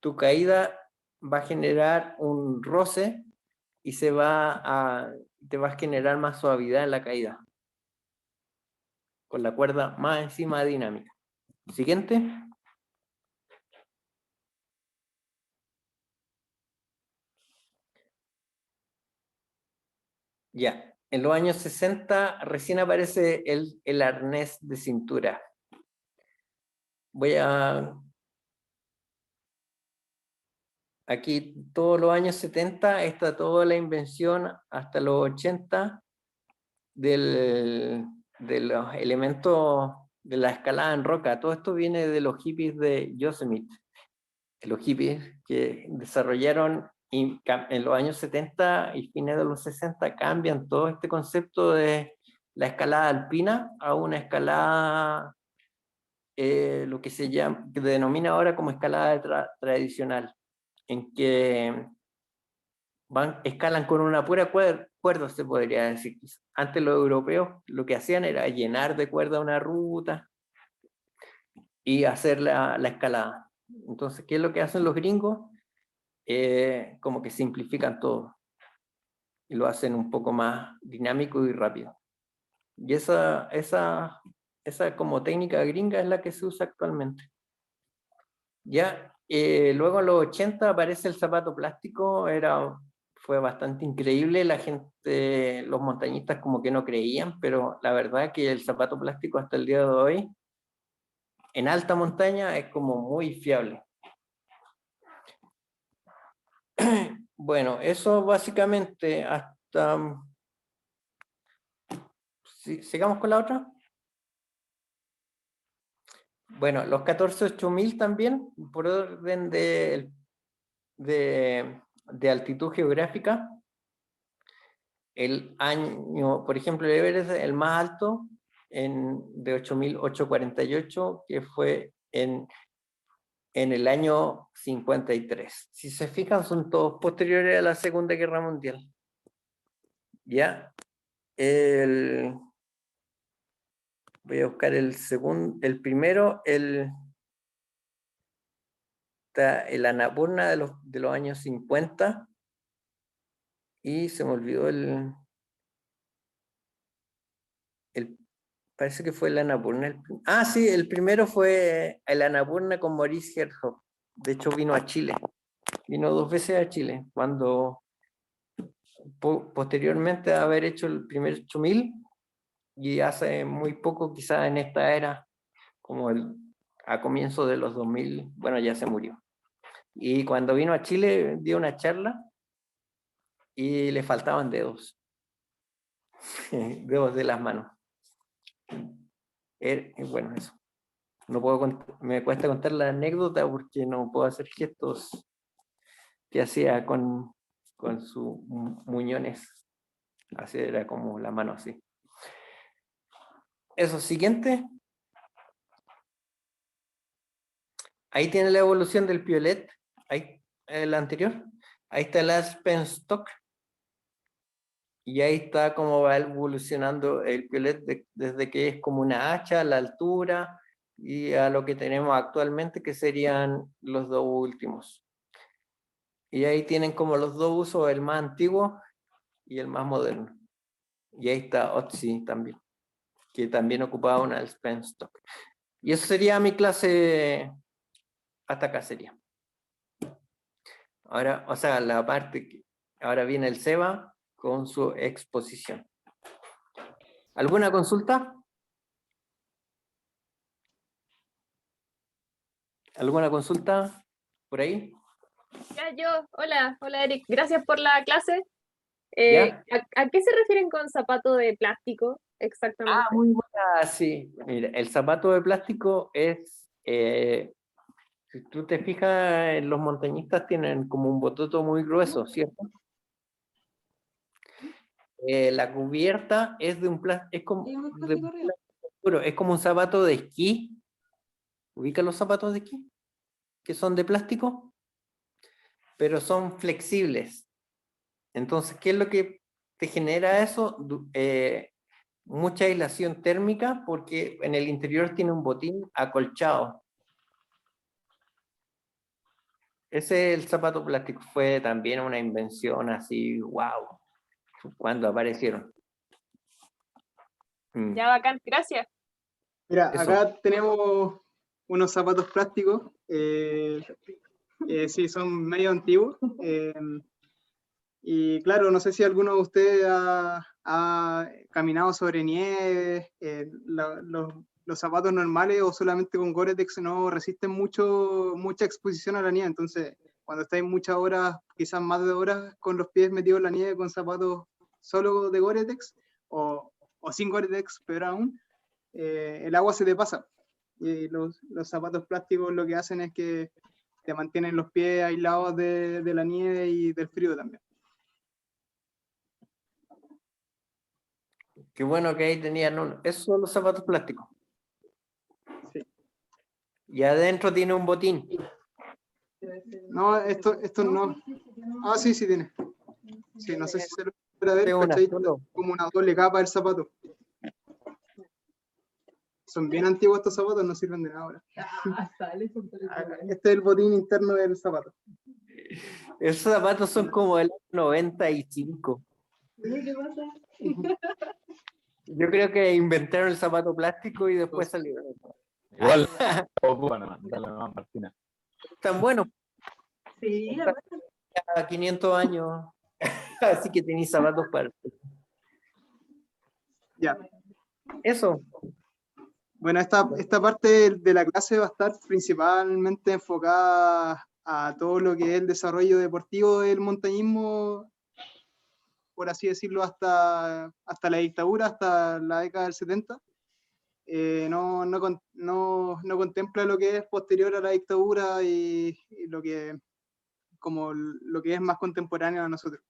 Tu caída va a generar un roce y te va a generar más suavidad en la caída, con la cuerda más encima dinámica. Siguiente. Ya, en los años 60 recién aparece el arnés de cintura. Aquí todos los años 70 está toda la invención hasta los 80 de los elementos de la escalada en roca. Todo esto viene de los hippies de Yosemite. Los hippies que desarrollaron en los años 70 y fines de los 60 cambian todo este concepto de la escalada alpina a una escalada, lo que que denomina ahora como escalada tradicional, en que escalan con una pura cuerda, se podría decir. Antes los europeos lo que hacían era llenar de cuerda una ruta y hacer la escalada. Entonces, ¿qué es lo que hacen los gringos? Como que simplifican todo y lo hacen un poco más dinámico y rápido. Y esa como técnica gringa es la que se usa actualmente. Ya, luego en los 80 aparece el zapato plástico, fue bastante increíble, la gente, los montañistas como que no creían, pero la verdad que el zapato plástico hasta el día de hoy, en alta montaña, es como muy fiable. Bueno, eso básicamente hasta... ¿Sigamos con la otra? Bueno, los 14.8000 también, por orden de altitud geográfica. El año, por ejemplo, el Everest, el más alto, de 8.848, que fue en el año 53. Si se fijan, son todos posteriores a la Segunda Guerra Mundial. ¿Ya? Voy a buscar el segundo, el primero, el Annapurna de los años 50, y se me olvidó parece que fue el Annapurna. Sí, el primero fue el Annapurna con Maurice Herjogh. De hecho, vino a Chile. Vino 2 veces a Chile. Cuando posteriormente a haber hecho el primer 8000, y hace muy poco, quizás en esta era, como a comienzos de los 2000, bueno, ya se murió. Y cuando vino a Chile, dio una charla y le faltaban dedos. Dedos de las manos. Bueno, eso. No puedo me cuesta contar la anécdota porque no puedo hacer gestos que hacía con sus muñones. Así era como la mano así. Eso, siguiente. Ahí tiene la evolución del piolet. Ahí, el anterior. Ahí está el alpenstock. Y ahí está cómo va evolucionando el piolet desde que es como una hacha a la altura y a lo que tenemos actualmente, que serían los dos últimos. Y ahí tienen como los dos usos, el más antiguo y el más moderno. Y ahí está Otzi también, que también ocupaba una alpenstock. Y eso sería mi clase, hasta acá sería. Ahora, o sea, la parte que ahora viene el Seba con su exposición. ¿Alguna consulta? ¿Alguna consulta por ahí? Ya, hola Eric, gracias por la clase. ¿Ya? ¿A qué se refieren con zapato de plástico exactamente? Muy buena, sí. Mira, el zapato de plástico es, si tú te fijas, los montañistas tienen como un bototo muy grueso, ¿cierto? La cubierta es de un plástico, es como un zapato de esquí. ¿Ubica los zapatos de esquí? Que son de plástico, pero son flexibles. Entonces, ¿qué es lo que te genera eso? Mucha aislación térmica, porque en el interior tiene un botín acolchado. Ese es el zapato plástico. Fue también una invención así, wow, cuando aparecieron. Ya, bacán, gracias. Mira, Eso. acá tenemos unos zapatos plásticos. Sí, son medio antiguos. Y claro, no sé si alguno de ustedes ha caminado sobre nieve. Los zapatos normales o solamente con Gore-Tex no resisten mucha exposición a la nieve. Entonces, cuando estáis muchas horas, quizás más de horas, con los pies metidos en la nieve con zapatos solo de Gore-Tex o sin Gore-Tex, peor aún, el agua se te pasa. Y los zapatos plásticos lo que hacen es que te mantienen los pies aislados de la nieve y del frío también. Qué bueno que ahí tenían uno. Esos son los zapatos plásticos. Sí. Y adentro tiene un botín. No, esto no. Sí tiene. Sí, no sé si se lo puede ver, Tengo una ¿cachai? solo. Como una doble capa del zapato. Son bien antiguos estos zapatos, no sirven de nada ahora. Este es el botín interno del zapato. Esos zapatos son como del 95. ¿Qué pasa? Yo creo que inventaron el zapato plástico y después salieron. Igual, bueno, dale nomás, Martina. Están buenos, Sí, a 500 años. Así que tenéis zapatos para Ya. eso. Bueno, esta parte de la clase va a estar principalmente enfocada a todo lo que es el desarrollo deportivo del montañismo, por así decirlo, hasta la dictadura, hasta la década del 70. no contempla lo que es posterior a la dictadura y lo que es más contemporáneo a nosotros.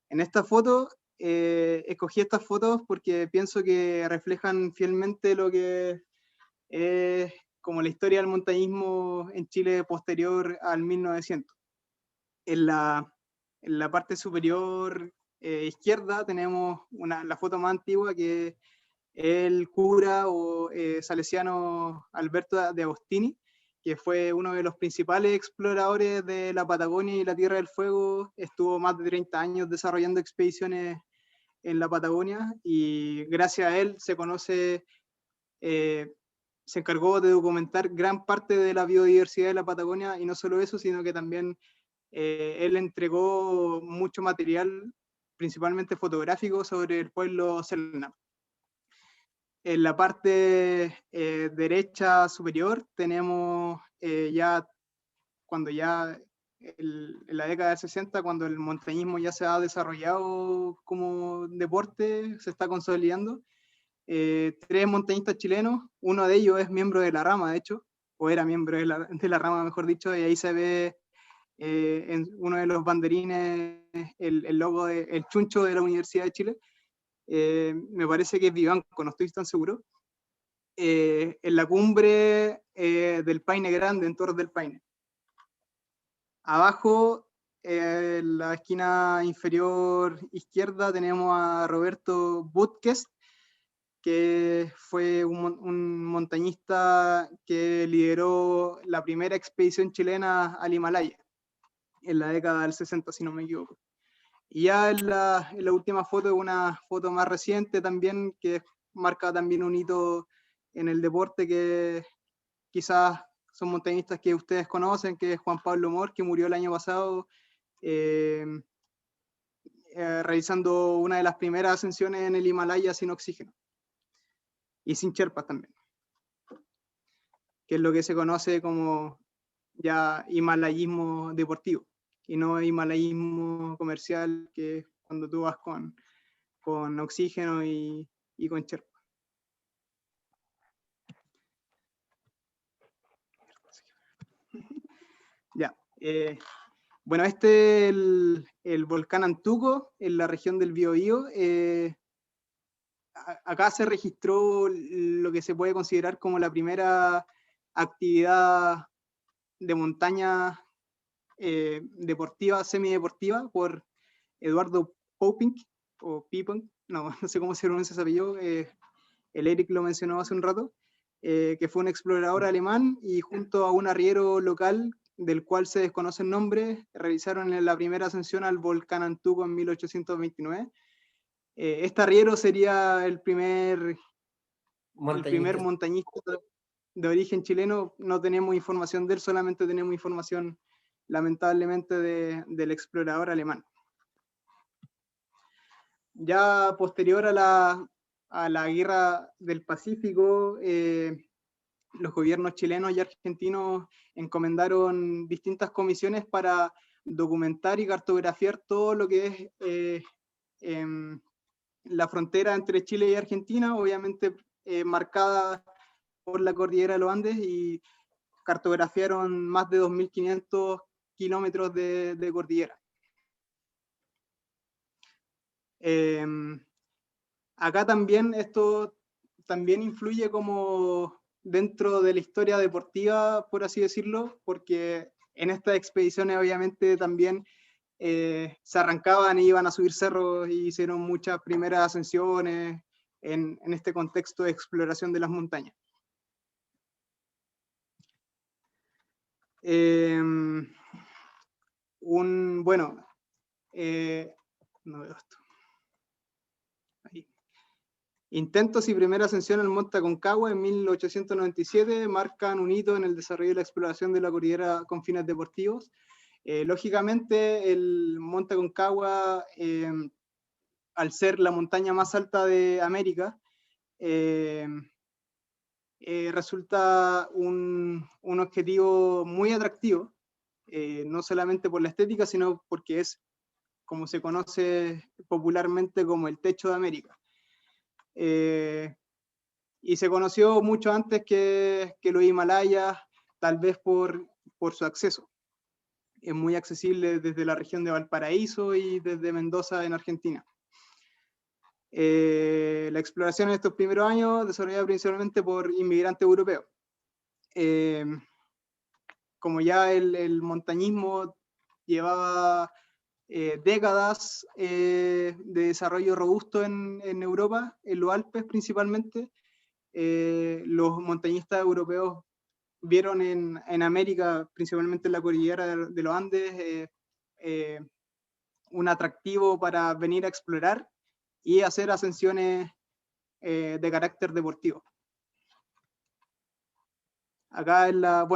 En esta foto, escogí estas fotos porque pienso que reflejan fielmente lo que es como la historia del montañismo en Chile posterior al 1900. En la parte superior izquierda tenemos la foto más antigua, que es el cura o salesiano Alberto de Agostini, que fue uno de los principales exploradores de la Patagonia y la Tierra del Fuego. Estuvo más de 30 años desarrollando expediciones en la Patagonia, y gracias a él se encargó de documentar gran parte de la biodiversidad de la Patagonia, y no solo eso, sino que también él entregó mucho material, principalmente fotográfico, sobre el pueblo Selknam. En la parte derecha superior tenemos cuando en la década del 60, cuando el montañismo ya se ha desarrollado como deporte, se está consolidando. 3 montañistas chilenos, uno de ellos es miembro de la rama, de hecho, o era miembro de la rama, mejor dicho, y ahí se ve en uno de los banderines el logo, el chuncho de la Universidad de Chile. Me parece que es Vivanco, no estoy tan seguro. En la cumbre del Paine Grande, en Torres del Paine. Abajo, en la esquina inferior izquierda, tenemos a Roberto Butkes, que fue un montañista que lideró la primera expedición chilena al Himalaya, en la década del 60, si no me equivoco. Y ya en la última foto, una foto más reciente también, que marca también un hito en el deporte, que quizás son montañistas que ustedes conocen, que es Juan Pablo Mor, que murió el año pasado realizando una de las primeras ascensiones en el Himalaya sin oxígeno y sin sherpas también, que es lo que se conoce como ya himalayismo deportivo y no himalayismo comercial, que es cuando tú vas con oxígeno y con sherpa. Ya, bueno, este es el volcán Antuco, en la región del Biobío. Acá se registró lo que se puede considerar como la primera actividad de montaña deportiva, semideportiva, por Eduardo Popink, o Pipon, no sé cómo se pronuncia ese apellido, el Eric lo mencionó hace un rato, que fue un explorador alemán, y junto a un arriero local, del cual se desconoce el nombre, realizaron la primera ascensión al volcán Antuco en 1829. Este arriero sería el primer montañista de origen chileno. No tenemos información de él, solamente tenemos información, lamentablemente, del explorador alemán. Ya posterior a la Guerra del Pacífico, los gobiernos chilenos y argentinos encomendaron distintas comisiones para documentar y cartografiar todo lo que es la frontera entre Chile y Argentina, obviamente marcada por la cordillera de los Andes, y cartografiaron más de 2.500 kilómetros de cordillera. Acá también esto también influye como dentro de la historia deportiva, por así decirlo, porque en estas expediciones obviamente también se arrancaban y iban a subir cerros, y hicieron muchas primeras ascensiones en este contexto de exploración de las montañas. No veo esto. Ahí. Intentos y primera ascensión al Monte Aconcagua en 1897 marcan un hito en el desarrollo y la exploración de la cordillera con fines deportivos. Lógicamente, el Monte Aconcagua, al ser la montaña más alta de América, resulta un objetivo muy atractivo, no solamente por la estética, sino porque es, como se conoce popularmente, como el techo de América. y se conoció mucho antes que los Himalayas, tal vez por su acceso. Es muy accesible desde la región de Valparaíso y desde Mendoza en Argentina. La exploración en estos primeros años desarrollada principalmente por inmigrantes europeos. Como ya el montañismo llevaba décadas de desarrollo robusto en Europa, en los Alpes principalmente, los montañistas europeos vieron en América, principalmente en la cordillera de los Andes, un atractivo para venir a explorar y hacer ascensiones de carácter deportivo. Acá en la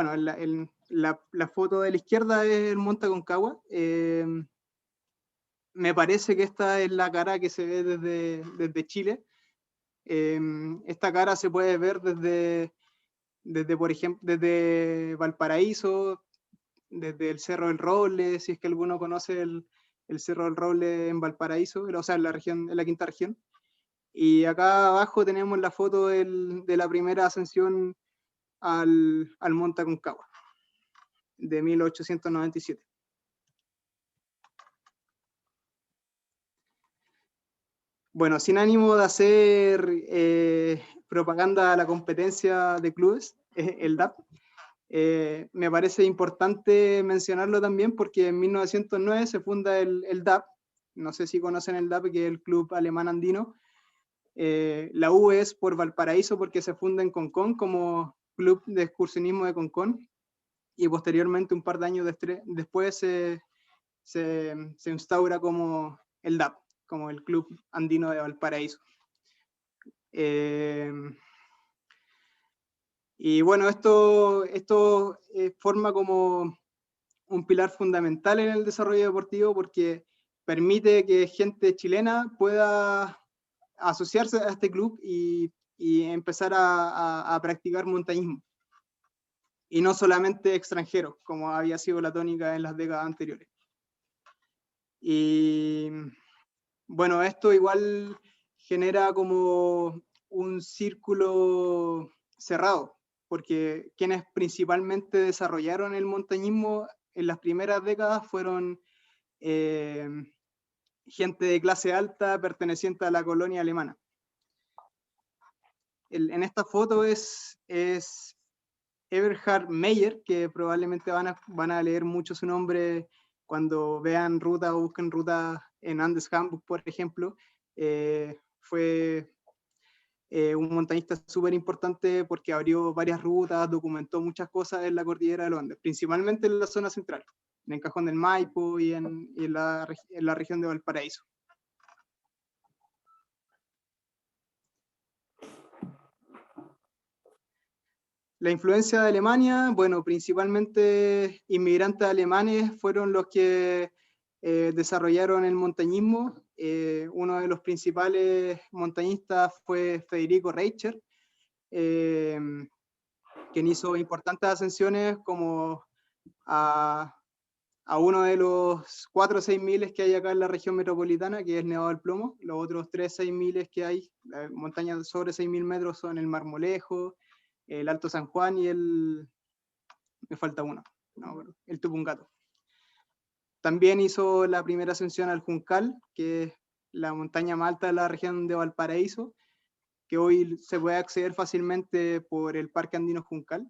foto de la izquierda es el Monte Aconcagua. Me parece que esta es la cara que se ve desde Chile. Esta cara se puede ver por ejemplo, desde Valparaíso, desde el Cerro del Roble, si es que alguno conoce el Cerro del Roble en Valparaíso, o sea, en la quinta región. Y acá abajo tenemos la foto de la primera ascensión al Monte Aconcagua, de 1897. Bueno, sin ánimo de hacer propaganda a la competencia de clubes, el DAP, me parece importante mencionarlo también porque en 1909 se funda el DAP, no sé si conocen el DAP, que es el Club Alemán Andino. La U es por Valparaíso porque se funda en Concón como Club de Excursionismo de Concón, y posteriormente, un par de años después, se instaura como el DAP, como el Club Andino de Valparaíso. Y bueno, esto forma como un pilar fundamental en el desarrollo deportivo porque permite que gente chilena pueda asociarse a este club y empezar a practicar montañismo. Y no solamente extranjeros, como había sido la tónica en las décadas anteriores. Y bueno, esto igual genera como un círculo cerrado, porque quienes principalmente desarrollaron el montañismo en las primeras décadas fueron gente de clase alta perteneciente a la colonia alemana. En esta foto es Eberhard Meyer, que probablemente van a leer mucho su nombre cuando vean rutas o busquen rutas en Andes Handbook, por ejemplo. Fue un montañista súper importante porque abrió varias rutas, documentó muchas cosas en la cordillera de los Andes, principalmente en la zona central, en el Cajón del Maipo y en la región de Valparaíso. La influencia de Alemania, bueno, principalmente inmigrantes alemanes fueron los que desarrollaron el montañismo. Uno de los principales montañistas fue Federico Reicher, quien hizo importantes ascensiones como a uno de los 4 o 6 miles que hay acá en la región metropolitana, que es Nevado del Plomo. Los otros 3 6 miles que hay, montañas sobre 6.000 metros, son el Marmolejo, el Alto San Juan y me falta uno, no, el Tupungato. También hizo la primera ascensión al Juncal, que es la montaña más alta de la región de Valparaíso, que hoy se puede acceder fácilmente por el Parque Andino Juncal,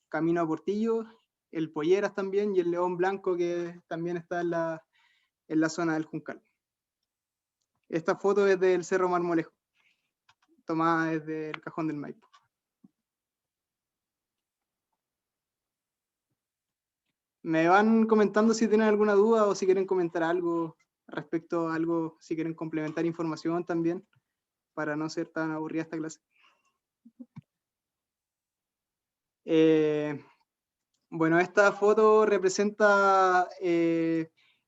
Camino a Portillo, el Polleras también, y el León Blanco, que también está en la zona del Juncal. Esta foto es del Cerro Marmolejo, tomada desde el Cajón del Maipo. Me van comentando si tienen alguna duda o si quieren comentar algo respecto a algo, si quieren complementar información también, para no ser tan aburrida esta clase. Bueno, esta foto representa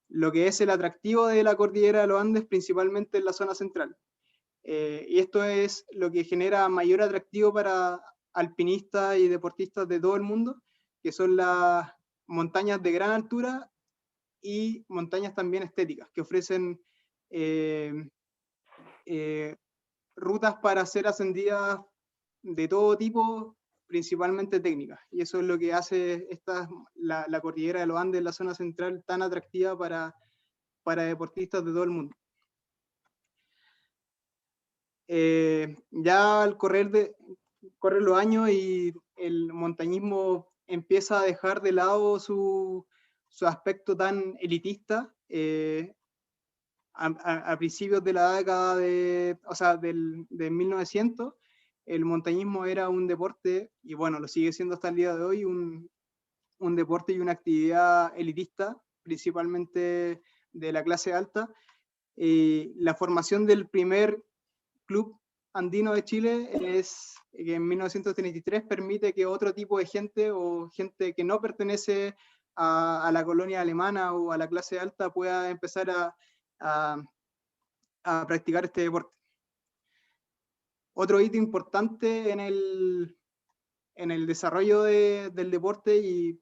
lo que es el atractivo de la cordillera de los Andes, principalmente en la zona central. Y esto es lo que genera mayor atractivo para alpinistas y deportistas de todo el mundo, que son las montañas de gran altura y montañas también estéticas, que ofrecen rutas para ser ascendidas de todo tipo, principalmente técnicas. Y eso es lo que hace la cordillera de los Andes, la zona central, tan atractiva para deportistas de todo el mundo. Ya al correr los años y el montañismo empieza a dejar de lado su aspecto tan elitista, a principios de la década de 1900, el montañismo era un deporte, y bueno, lo sigue siendo hasta el día de hoy, un deporte y una actividad elitista, principalmente de la clase alta. La formación del primer Club Andino de Chile es que en 1933 permite que otro tipo de gente o gente que no pertenece a la colonia alemana o a la clase alta pueda empezar a practicar este deporte. Otro hito importante en el desarrollo del deporte y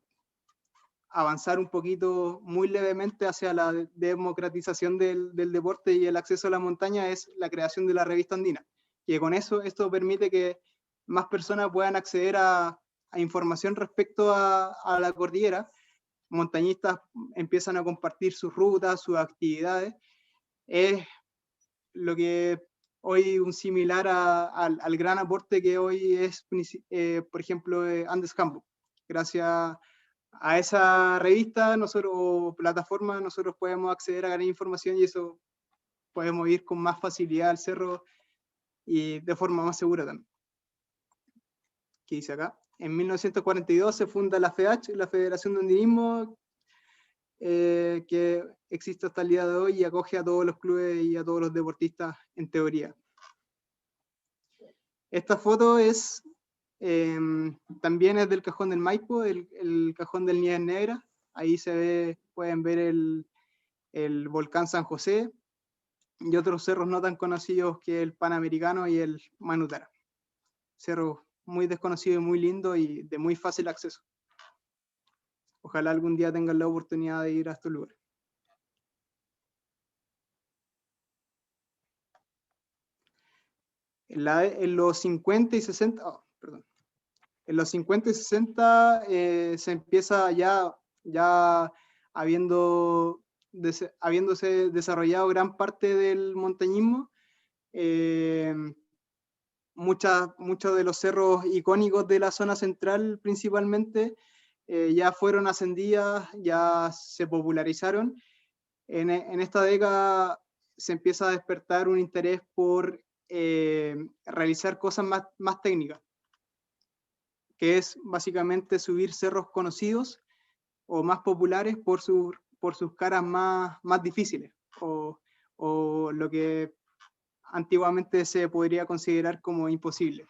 avanzar un poquito muy levemente hacia la democratización del deporte y el acceso a la montaña es la creación de la revista andina, que con esto permite que más personas puedan acceder a información respecto a la cordillera. Montañistas empiezan a compartir sus rutas, sus actividades. Es lo que hoy un similar al gran aporte que hoy es, por ejemplo, Andes Handbook. Gracias a esa revista o plataforma nosotros podemos acceder a gran información y eso podemos ir con más facilidad al cerro y de forma más segura también. ¿Qué dice acá? En 1942 se funda la FEACH, la Federación de Andinismo, que existe hasta el día de hoy y acoge a todos los clubes y a todos los deportistas en teoría. Esta foto también es del Cajón del Maipo, el Cajón del Nieves Negras. Ahí pueden ver el volcán San José y otros cerros no tan conocidos que el Panamericano y el Manutara. Cerros muy desconocidos y muy lindos y de muy fácil acceso. Ojalá algún día tengan la oportunidad de ir a estos lugares. En los 50 y 60, en los 50 y 60 se empieza ya habiéndose desarrollado gran parte del montañismo, muchos de los cerros icónicos de la zona central principalmente ya fueron ascendidas, ya se popularizaron. En esta década se empieza a despertar un interés por realizar cosas más técnicas, que es básicamente subir cerros conocidos o más populares por sus caras más difíciles, o lo que antiguamente se podría considerar como imposible.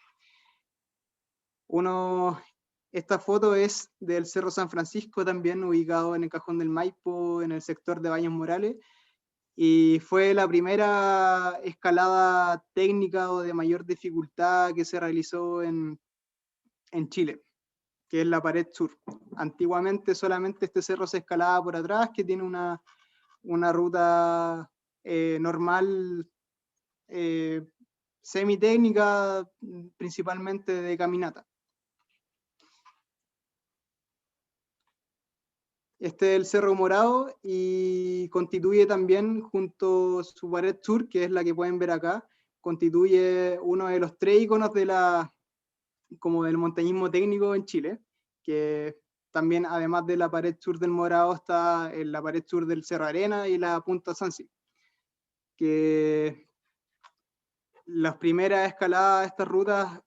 Esta foto es del Cerro San Francisco, también ubicado en el Cajón del Maipo, en el sector de Baños Morales, y fue la primera escalada técnica o de mayor dificultad que se realizó en Chile, que es la pared sur. Antiguamente solamente este cerro se escalaba por atrás, que tiene una ruta normal, semi-técnica, principalmente de caminata. Este es el Cerro Morado y constituye también, junto a su pared sur, que es la que pueden ver acá, constituye uno de los 3 iconos como del montañismo técnico en Chile, que también, además de la pared sur del Morado, está en la pared sur del Cerro Arena y la Punta Sansi, que las primeras escaladas de estas rutas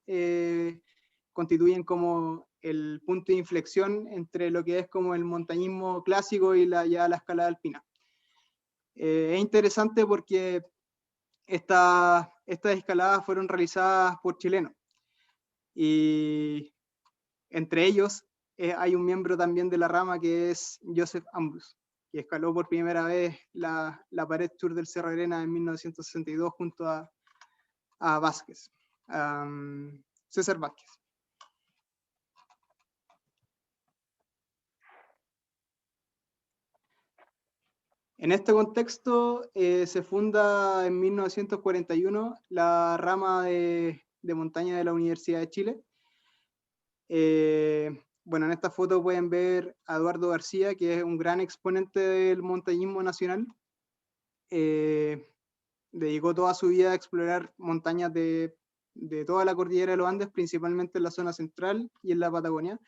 constituyen como el punto de inflexión entre lo que es como el montañismo clásico y ya la escalada alpina. Es interesante porque estas escaladas fueron realizadas por chilenos, y entre ellos hay un miembro también de la rama que es Joseph Ambrus, que escaló por primera vez la pared sur del Cerro Arena en 1962 junto a Vázquez, César Vázquez. En este contexto se funda en 1941 la rama de de montaña de la Universidad de Chile. Bueno, en esta foto pueden ver a Eduardo García, que es un gran exponente del montañismo nacional. Dedicó toda su vida a explorar montañas de toda la cordillera de los Andes, principalmente en la zona central y en la Patagonia.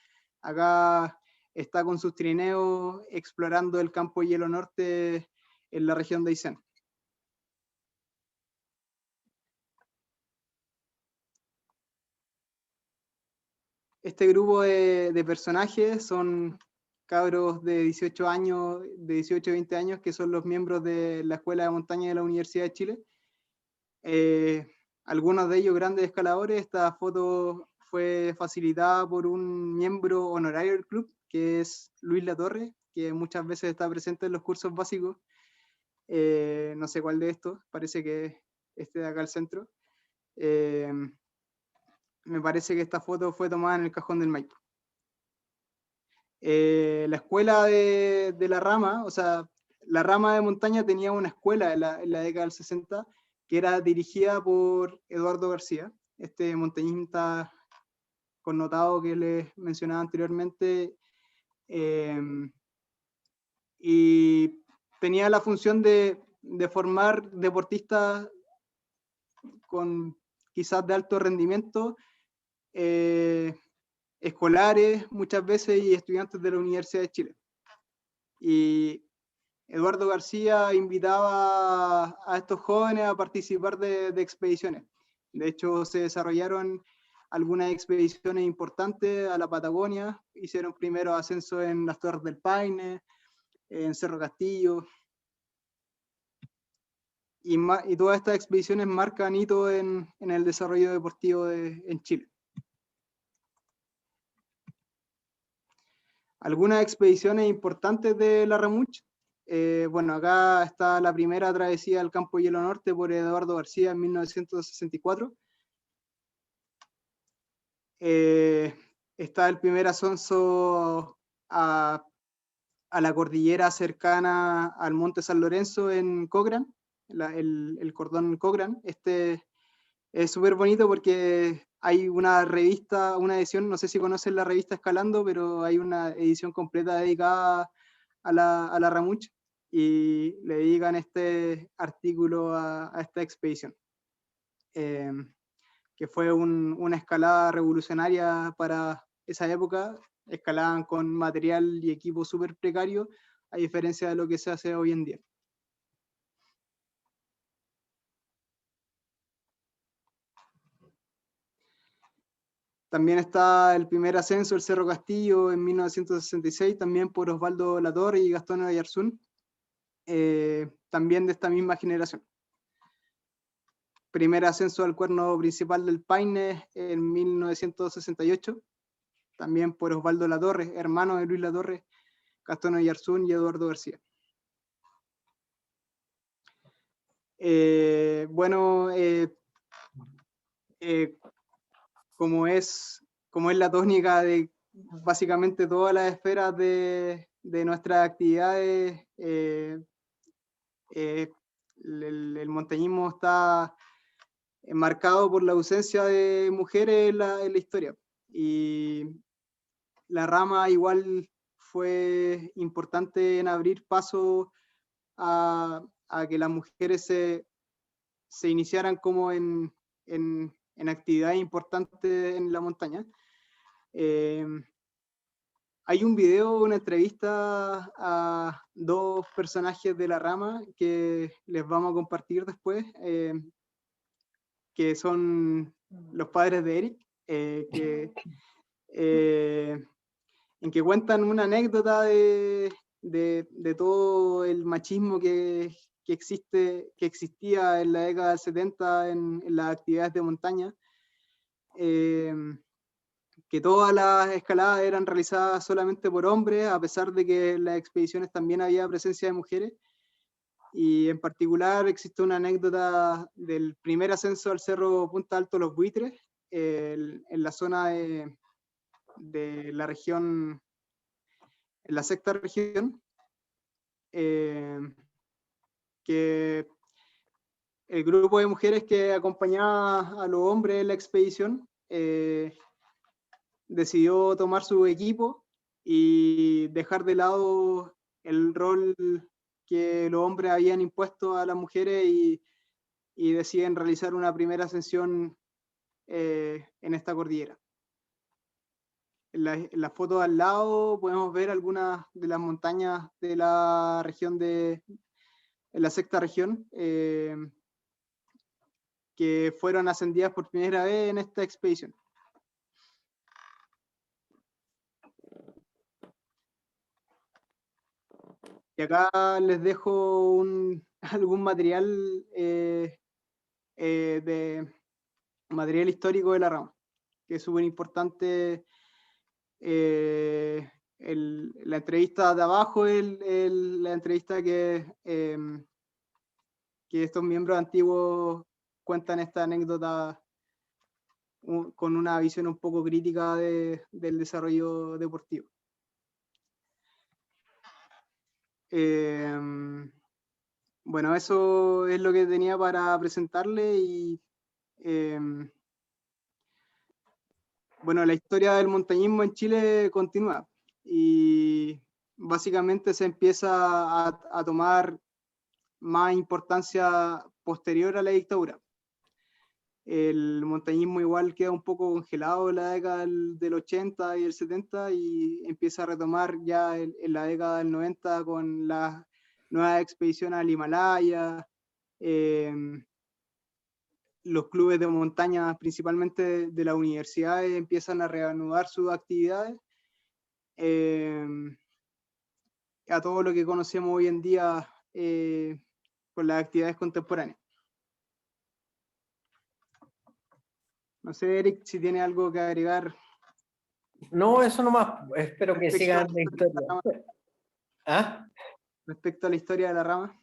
Acá está con sus trineos explorando el campo hielo norte en la región de Aysén. Este grupo de personajes son cabros de 18 años, de 18 a 20 años, que son los miembros de la Escuela de Montaña de la Universidad de Chile. Algunos de ellos grandes escaladores. Esta foto fue facilitada por un miembro honorario del club, que es Luis Latorre, que muchas veces está presente en los cursos básicos. No sé cuál de estos, parece que este de acá al centro. Me parece que esta foto fue tomada en el Cajón del Maipo. La escuela de la rama, o sea, la rama de montaña tenía una escuela en la década del 60 que era dirigida por Eduardo García, este montañista connotado que les mencionaba anteriormente, y tenía la función de formar deportistas con quizás de alto rendimiento, escolares muchas veces y estudiantes de la Universidad de Chile. Y Eduardo García invitaba a estos jóvenes a participar de expediciones. De hecho, se desarrollaron algunas expediciones importantes a la Patagonia. Hicieron primero ascenso en las Torres del Paine, en Cerro Castillo. Y todas estas expediciones marcan hito en el desarrollo deportivo en Chile. Algunas expediciones importantes de la Ramuch. Bueno, acá está la primera travesía del Campo Hielo Norte por Eduardo García en 1964. Está el primer ascenso a la cordillera cercana al Monte San Lorenzo en Cochrane, el cordón Cochrane. Este es súper bonito porque hay una revista, una edición, no sé si conocen la revista Escalando, pero hay una edición completa dedicada a la Ramuch y le dedican este artículo a esta expedición, que fue una escalada revolucionaria para esa época. Escalaban con material y equipo súper precario, a diferencia de lo que se hace hoy en día. También está el primer ascenso del Cerro Castillo en 1966, también por Osvaldo Latorre y Gastón Oyarzún, también de esta misma generación. Primer ascenso al cuerno principal del Paine en 1968, también por Osvaldo Latorre, hermano de Luis Latorre, Gastón Oyarzún y Eduardo García. Bueno, como es la tónica de básicamente todas las esferas de nuestras actividades, el montañismo está marcado por la ausencia de mujeres en la historia. Y la rama igual fue importante en abrir paso a que las mujeres se iniciaran como en actividades importantes en la montaña. Hay un video, una entrevista a dos personajes de la rama que les vamos a compartir después, que son los padres de Eric, en que cuentan una anécdota de todo el machismo que existía en la década del 70 en las actividades de montaña, que todas las escaladas eran realizadas solamente por hombres, a pesar de que en las expediciones también había presencia de mujeres. Y en particular existe una anécdota del primer ascenso al Cerro Punta Alto Los Buitres, en la zona de la región, en la sexta región, que el grupo de mujeres que acompañaba a los hombres en la expedición decidió tomar su equipo y dejar de lado el rol que los hombres habían impuesto a las mujeres y deciden realizar una primera ascensión en esta cordillera. En la foto al lado podemos ver algunas de las montañas de la región en la sexta región, que fueron ascendidas por primera vez en esta expedición. Y acá les dejo algún material de material histórico de la rama, que es súper importante. La entrevista de abajo es la entrevista que estos miembros antiguos cuentan esta anécdota con una visión un poco crítica del desarrollo deportivo. Bueno, eso es lo que tenía para presentarle y bueno, la historia del montañismo en Chile continúa y básicamente se empieza a tomar más importancia posterior a la dictadura. El montañismo igual queda un poco congelado en la década del 80 y el 70 y empieza a retomar ya en la década del 90 con las nuevas expediciones al Himalaya, los clubes de montaña, principalmente de las universidades, empiezan a reanudar sus actividades a todo lo que conocemos hoy en día con las actividades contemporáneas. No sé, Eric, si tiene algo que agregar. No, eso nomás. Espero que respecto sigan a la la historia. rama. ¿Ah? Respecto a la historia de la rama.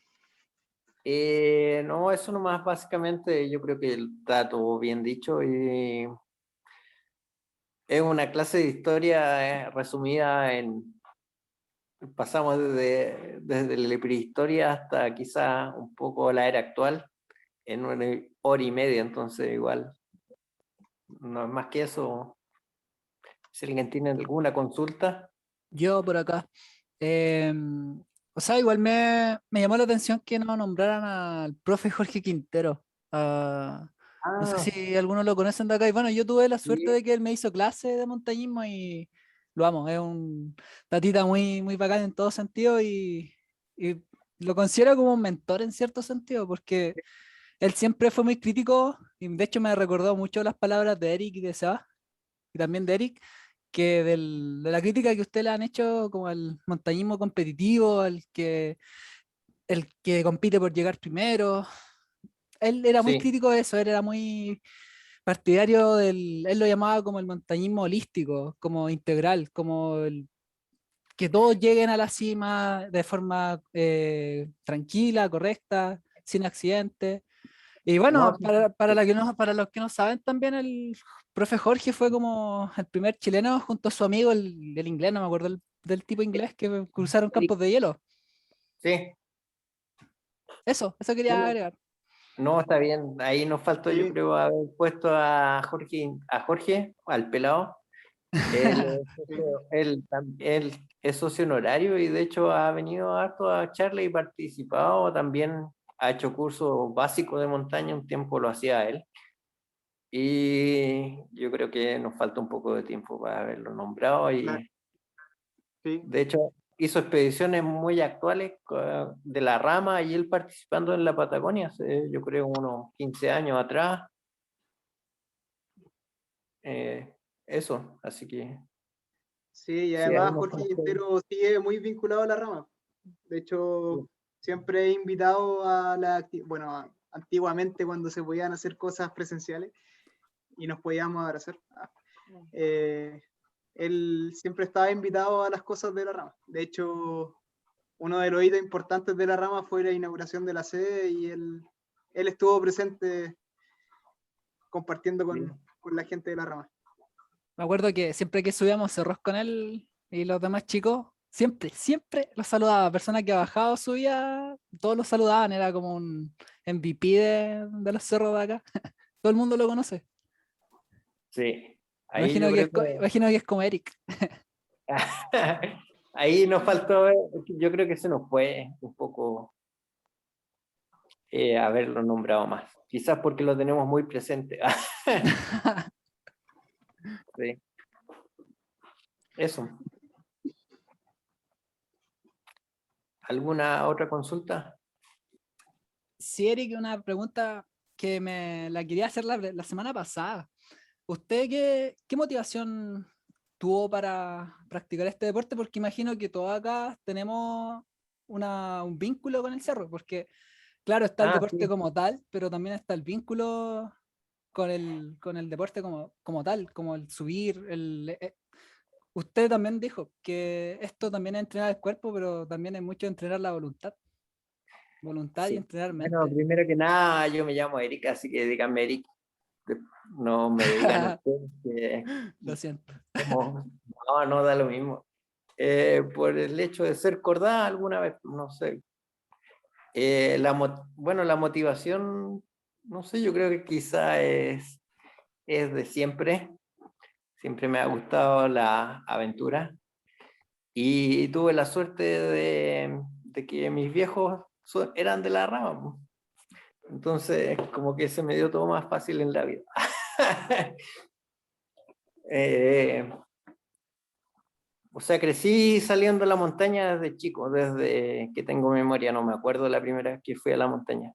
No, eso nomás básicamente yo creo que está todo bien dicho y es una clase de historia resumida pasamos desde la prehistoria hasta quizá un poco la era actual en 1 hora y media, entonces igual no es más que eso. Si alguien tiene alguna consulta. Yo por acá. O sea, igual me llamó la atención que no nombraran al profe Jorge Quintero. No sé si algunos lo conocen de acá. Y bueno, yo tuve la suerte Sí. de que él me hizo clase de montañismo y lo amo. Es un tatita muy, muy bacán en todo sentido y lo considero como un mentor en cierto sentido porque él siempre fue muy crítico y de hecho me recordó mucho las palabras de Eric y de Seba y también de Eric, que de la crítica que usted le han hecho como al montañismo competitivo, el que compite por llegar primero. Él era muy Sí, crítico de eso, él era muy partidario él lo llamaba como el montañismo holístico, como integral, como que todos lleguen a la cima de forma tranquila, correcta, sin accidentes. Y no, bueno, sí, para los que no saben, también el profe Jorge fue como el primer chileno junto a su amigo, el inglés, no me acuerdo del tipo inglés, que cruzaron campos de hielo. sí. Eso quería Bueno, agregar. no, está bien. Ahí nos faltó, yo Sí, creo, haber puesto a Jorge, al pelado. Él, sí. él es socio honorario y de hecho ha venido harto a charla y participado. También ha hecho cursos básicos de montaña, un tiempo lo hacía él. Y yo creo que nos falta un poco de tiempo para haberlo nombrado. Claro, Y sí. de hecho hizo expediciones muy actuales de la rama y él participando en la Patagonia, yo creo unos 15 años atrás. Eso, así que Sí, y sí, ahí además nos Jorge falta. Quintero sigue muy vinculado a la rama. De hecho, siempre he invitado a bueno, antiguamente cuando se podían hacer cosas presenciales y nos podíamos abrazar. Él siempre estaba invitado a las cosas de la rama. De hecho, uno de los hitos importantes de la rama fue la inauguración de la sede y él estuvo presente compartiendo con la gente de la rama. Me acuerdo que siempre que subíamos cerros con él y los demás chicos, siempre los saludaba. Personas que ha bajado, subía, todos los saludaban, era como un MVP de los cerros de acá. Todo el mundo lo conoce. Sí, ahí yo creo que Imagino que es como Eric. ahí nos faltó, yo creo que se nos fue un poco haberlo nombrado más. Quizás porque lo tenemos muy presente. Sí, eso. ¿Alguna otra consulta? Sí, Eric, una pregunta que me la quería hacer la semana pasada. ¿Usted qué motivación tuvo para practicar este deporte? Porque imagino que todos acá tenemos un vínculo con el cerro, porque claro, está el deporte Sí. como tal, pero también está el vínculo con el deporte como tal, como el subir. Usted también dijo que esto también es entrenar el cuerpo, pero también es mucho entrenar la voluntad. Voluntad y Sí. entrenar Bueno, mente. primero que nada, yo me llamo Erika, así que díganme Eric. No me digan ustedes que Lo siento. no da lo mismo. Por el hecho de ser cordada alguna vez, no sé. Bueno, la motivación, no sé, yo creo que quizá es de siempre. Siempre me ha gustado la aventura y tuve la suerte de que mis viejos eran de la rama, pues. Entonces, como que se me dio todo más fácil en la vida. Eh, o sea, crecí saliendo a la montaña desde chico, desde que tengo memoria, no me acuerdo la primera vez que fui a la montaña.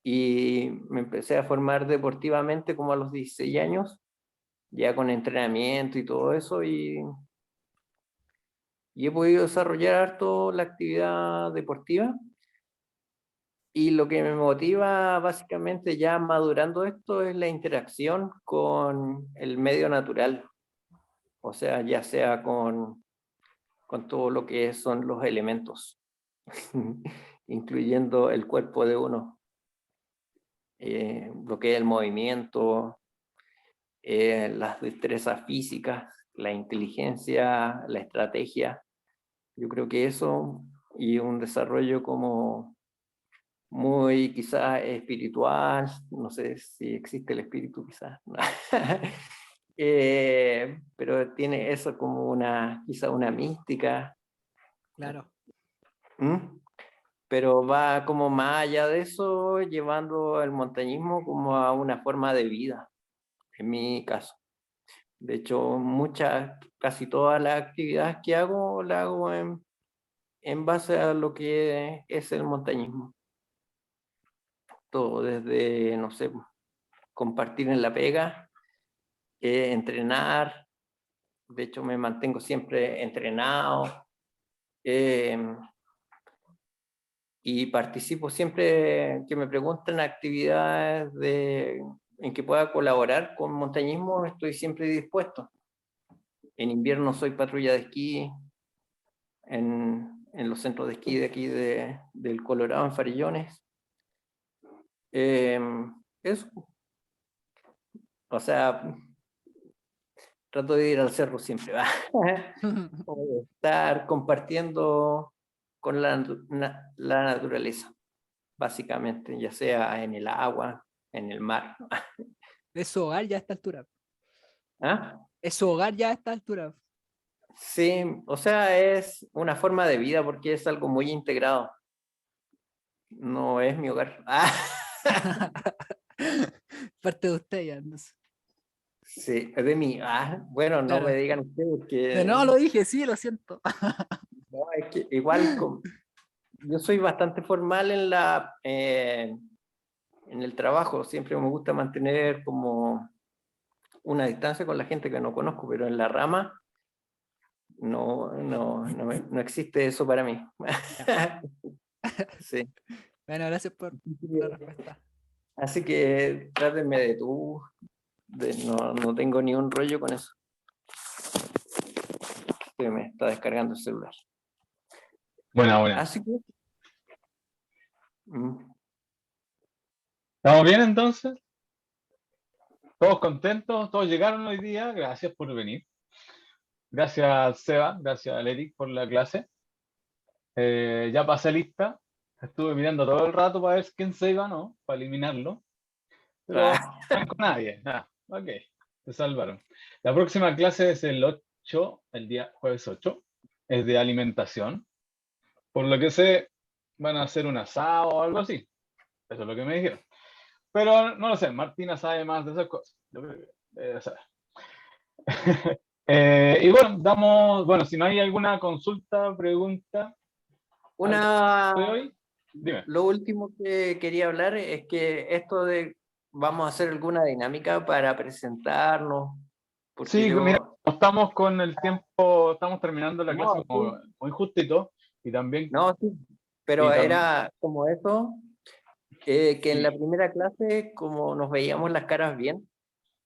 Y me empecé a formar deportivamente como a los 16 años, ya con entrenamiento y todo eso, y he podido desarrollar harto la actividad deportiva. Y lo que me motiva básicamente ya madurando esto es la interacción con el medio natural, o sea, ya sea con todo lo que son los elementos, incluyendo el cuerpo de uno, lo que es el movimiento, las destrezas físicas, la inteligencia, la estrategia. Yo creo que eso y un desarrollo como muy quizás espiritual, no sé si existe el espíritu quizás, pero tiene eso como quizá una mística. Claro. ¿Mm? Pero va como más allá de eso, llevando el montañismo como a una forma de vida, en mi caso. De hecho, casi todas las actividades que hago, las hago en base a lo que es el montañismo. Todo desde, no sé, compartir en la pega, entrenar. De hecho, me mantengo siempre entrenado. Y participo siempre que me preguntan actividades en que pueda colaborar con montañismo, estoy siempre dispuesto. En invierno soy patrulla de esquí en los centros de esquí de aquí del Colorado, en Farillones. Eso, o sea, trato de ir al cerro siempre, ¿va? O estar compartiendo con la naturaleza, básicamente, ya sea en el agua, en el mar. Es su hogar ya a esta altura. ¿Ah? Es su hogar ya a esta altura. Sí, o sea, es una forma de vida porque es algo muy integrado. No es mi hogar. Parte de usted ya. No sé. Sí, es de mí. Bueno, no me Claro. digan ustedes De porque nuevo lo dije, sí, lo siento. no, es que igual yo soy bastante formal en el trabajo. Siempre me gusta mantener como una distancia con la gente que no conozco, pero en la rama no existe eso para mí. Sí. Bueno, gracias por la respuesta. Así que trátenme de tú. No tengo ni un rollo con eso. Que me está descargando el celular. Buena. Así que. ¿Estamos bien entonces? ¿Todos contentos? ¿Todos llegaron hoy día? Gracias por venir. Gracias, Seba, gracias, Eric, por la clase. Ya pasé lista. Estuve mirando todo el rato para ver quién se iba, ¿no? Para eliminarlo. Pero Ah, no con nadie. Ok, se salvaron. La próxima clase es el 8, el día jueves 8. Es de alimentación. Por lo que sé, van a hacer un asado o algo así. Eso es lo que me dijeron. Pero no lo sé, Martina sabe más de esas cosas. Yo creo que debe saber. Y bueno, si no hay alguna consulta, pregunta Una, de hoy, dime. lo último que quería hablar es que esto de vamos a hacer alguna dinámica para presentarnos, porque Sí, yo mira, estamos con el tiempo, estamos terminando la clase no, como sí, muy justito y también, no, sí, pero y tam- era como eso, que en la primera clase, como nos veíamos las caras bien,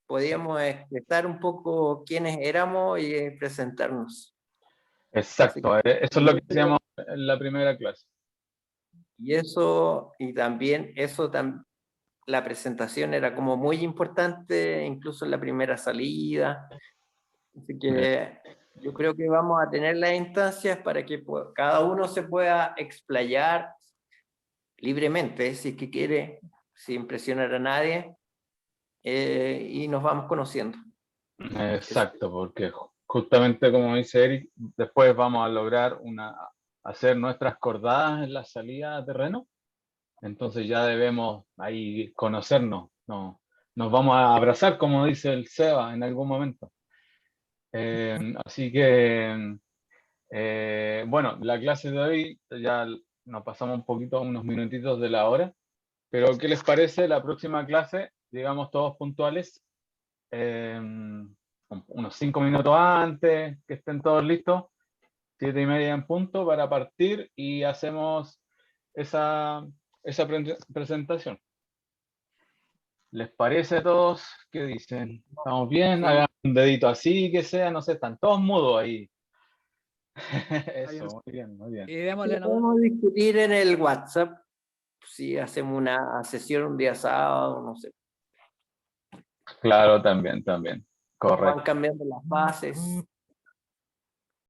podíamos expresar un poco quiénes éramos y presentarnos. Así exacto, eso es lo yo que creo- hacíamos en la primera clase. y eso, y también eso, la presentación era como muy importante, incluso en la primera salida. Así que yo creo que vamos a tener las instancias para que cada uno se pueda explayar libremente, si es que quiere, sin presionar a nadie, y nos vamos conociendo. Exacto, porque justamente como dice Eric, después vamos a lograr hacer nuestras cordadas en la salida a terreno. Entonces ya debemos ahí conocernos, ¿no? Nos vamos a abrazar, como dice el Seba, en algún momento. Así que, bueno, la clase de hoy ya nos pasamos un poquito, unos minutitos de la hora, pero ¿qué les parece la próxima clase? Digamos todos puntuales, unos 5 minutos antes, que estén todos listos, 7:30 en punto para partir y hacemos esa presentación. ¿Les parece a todos? ¿Qué dicen? ¿Estamos bien? Sí. Hagan un dedito así, que sea, no sé, están todos mudos ahí. Eso, muy bien, muy bien. Y démosle Lo nomás. podemos discutir en el WhatsApp, si hacemos una sesión un día sábado, no sé, Claro, también, van correcto. cambiando las bases.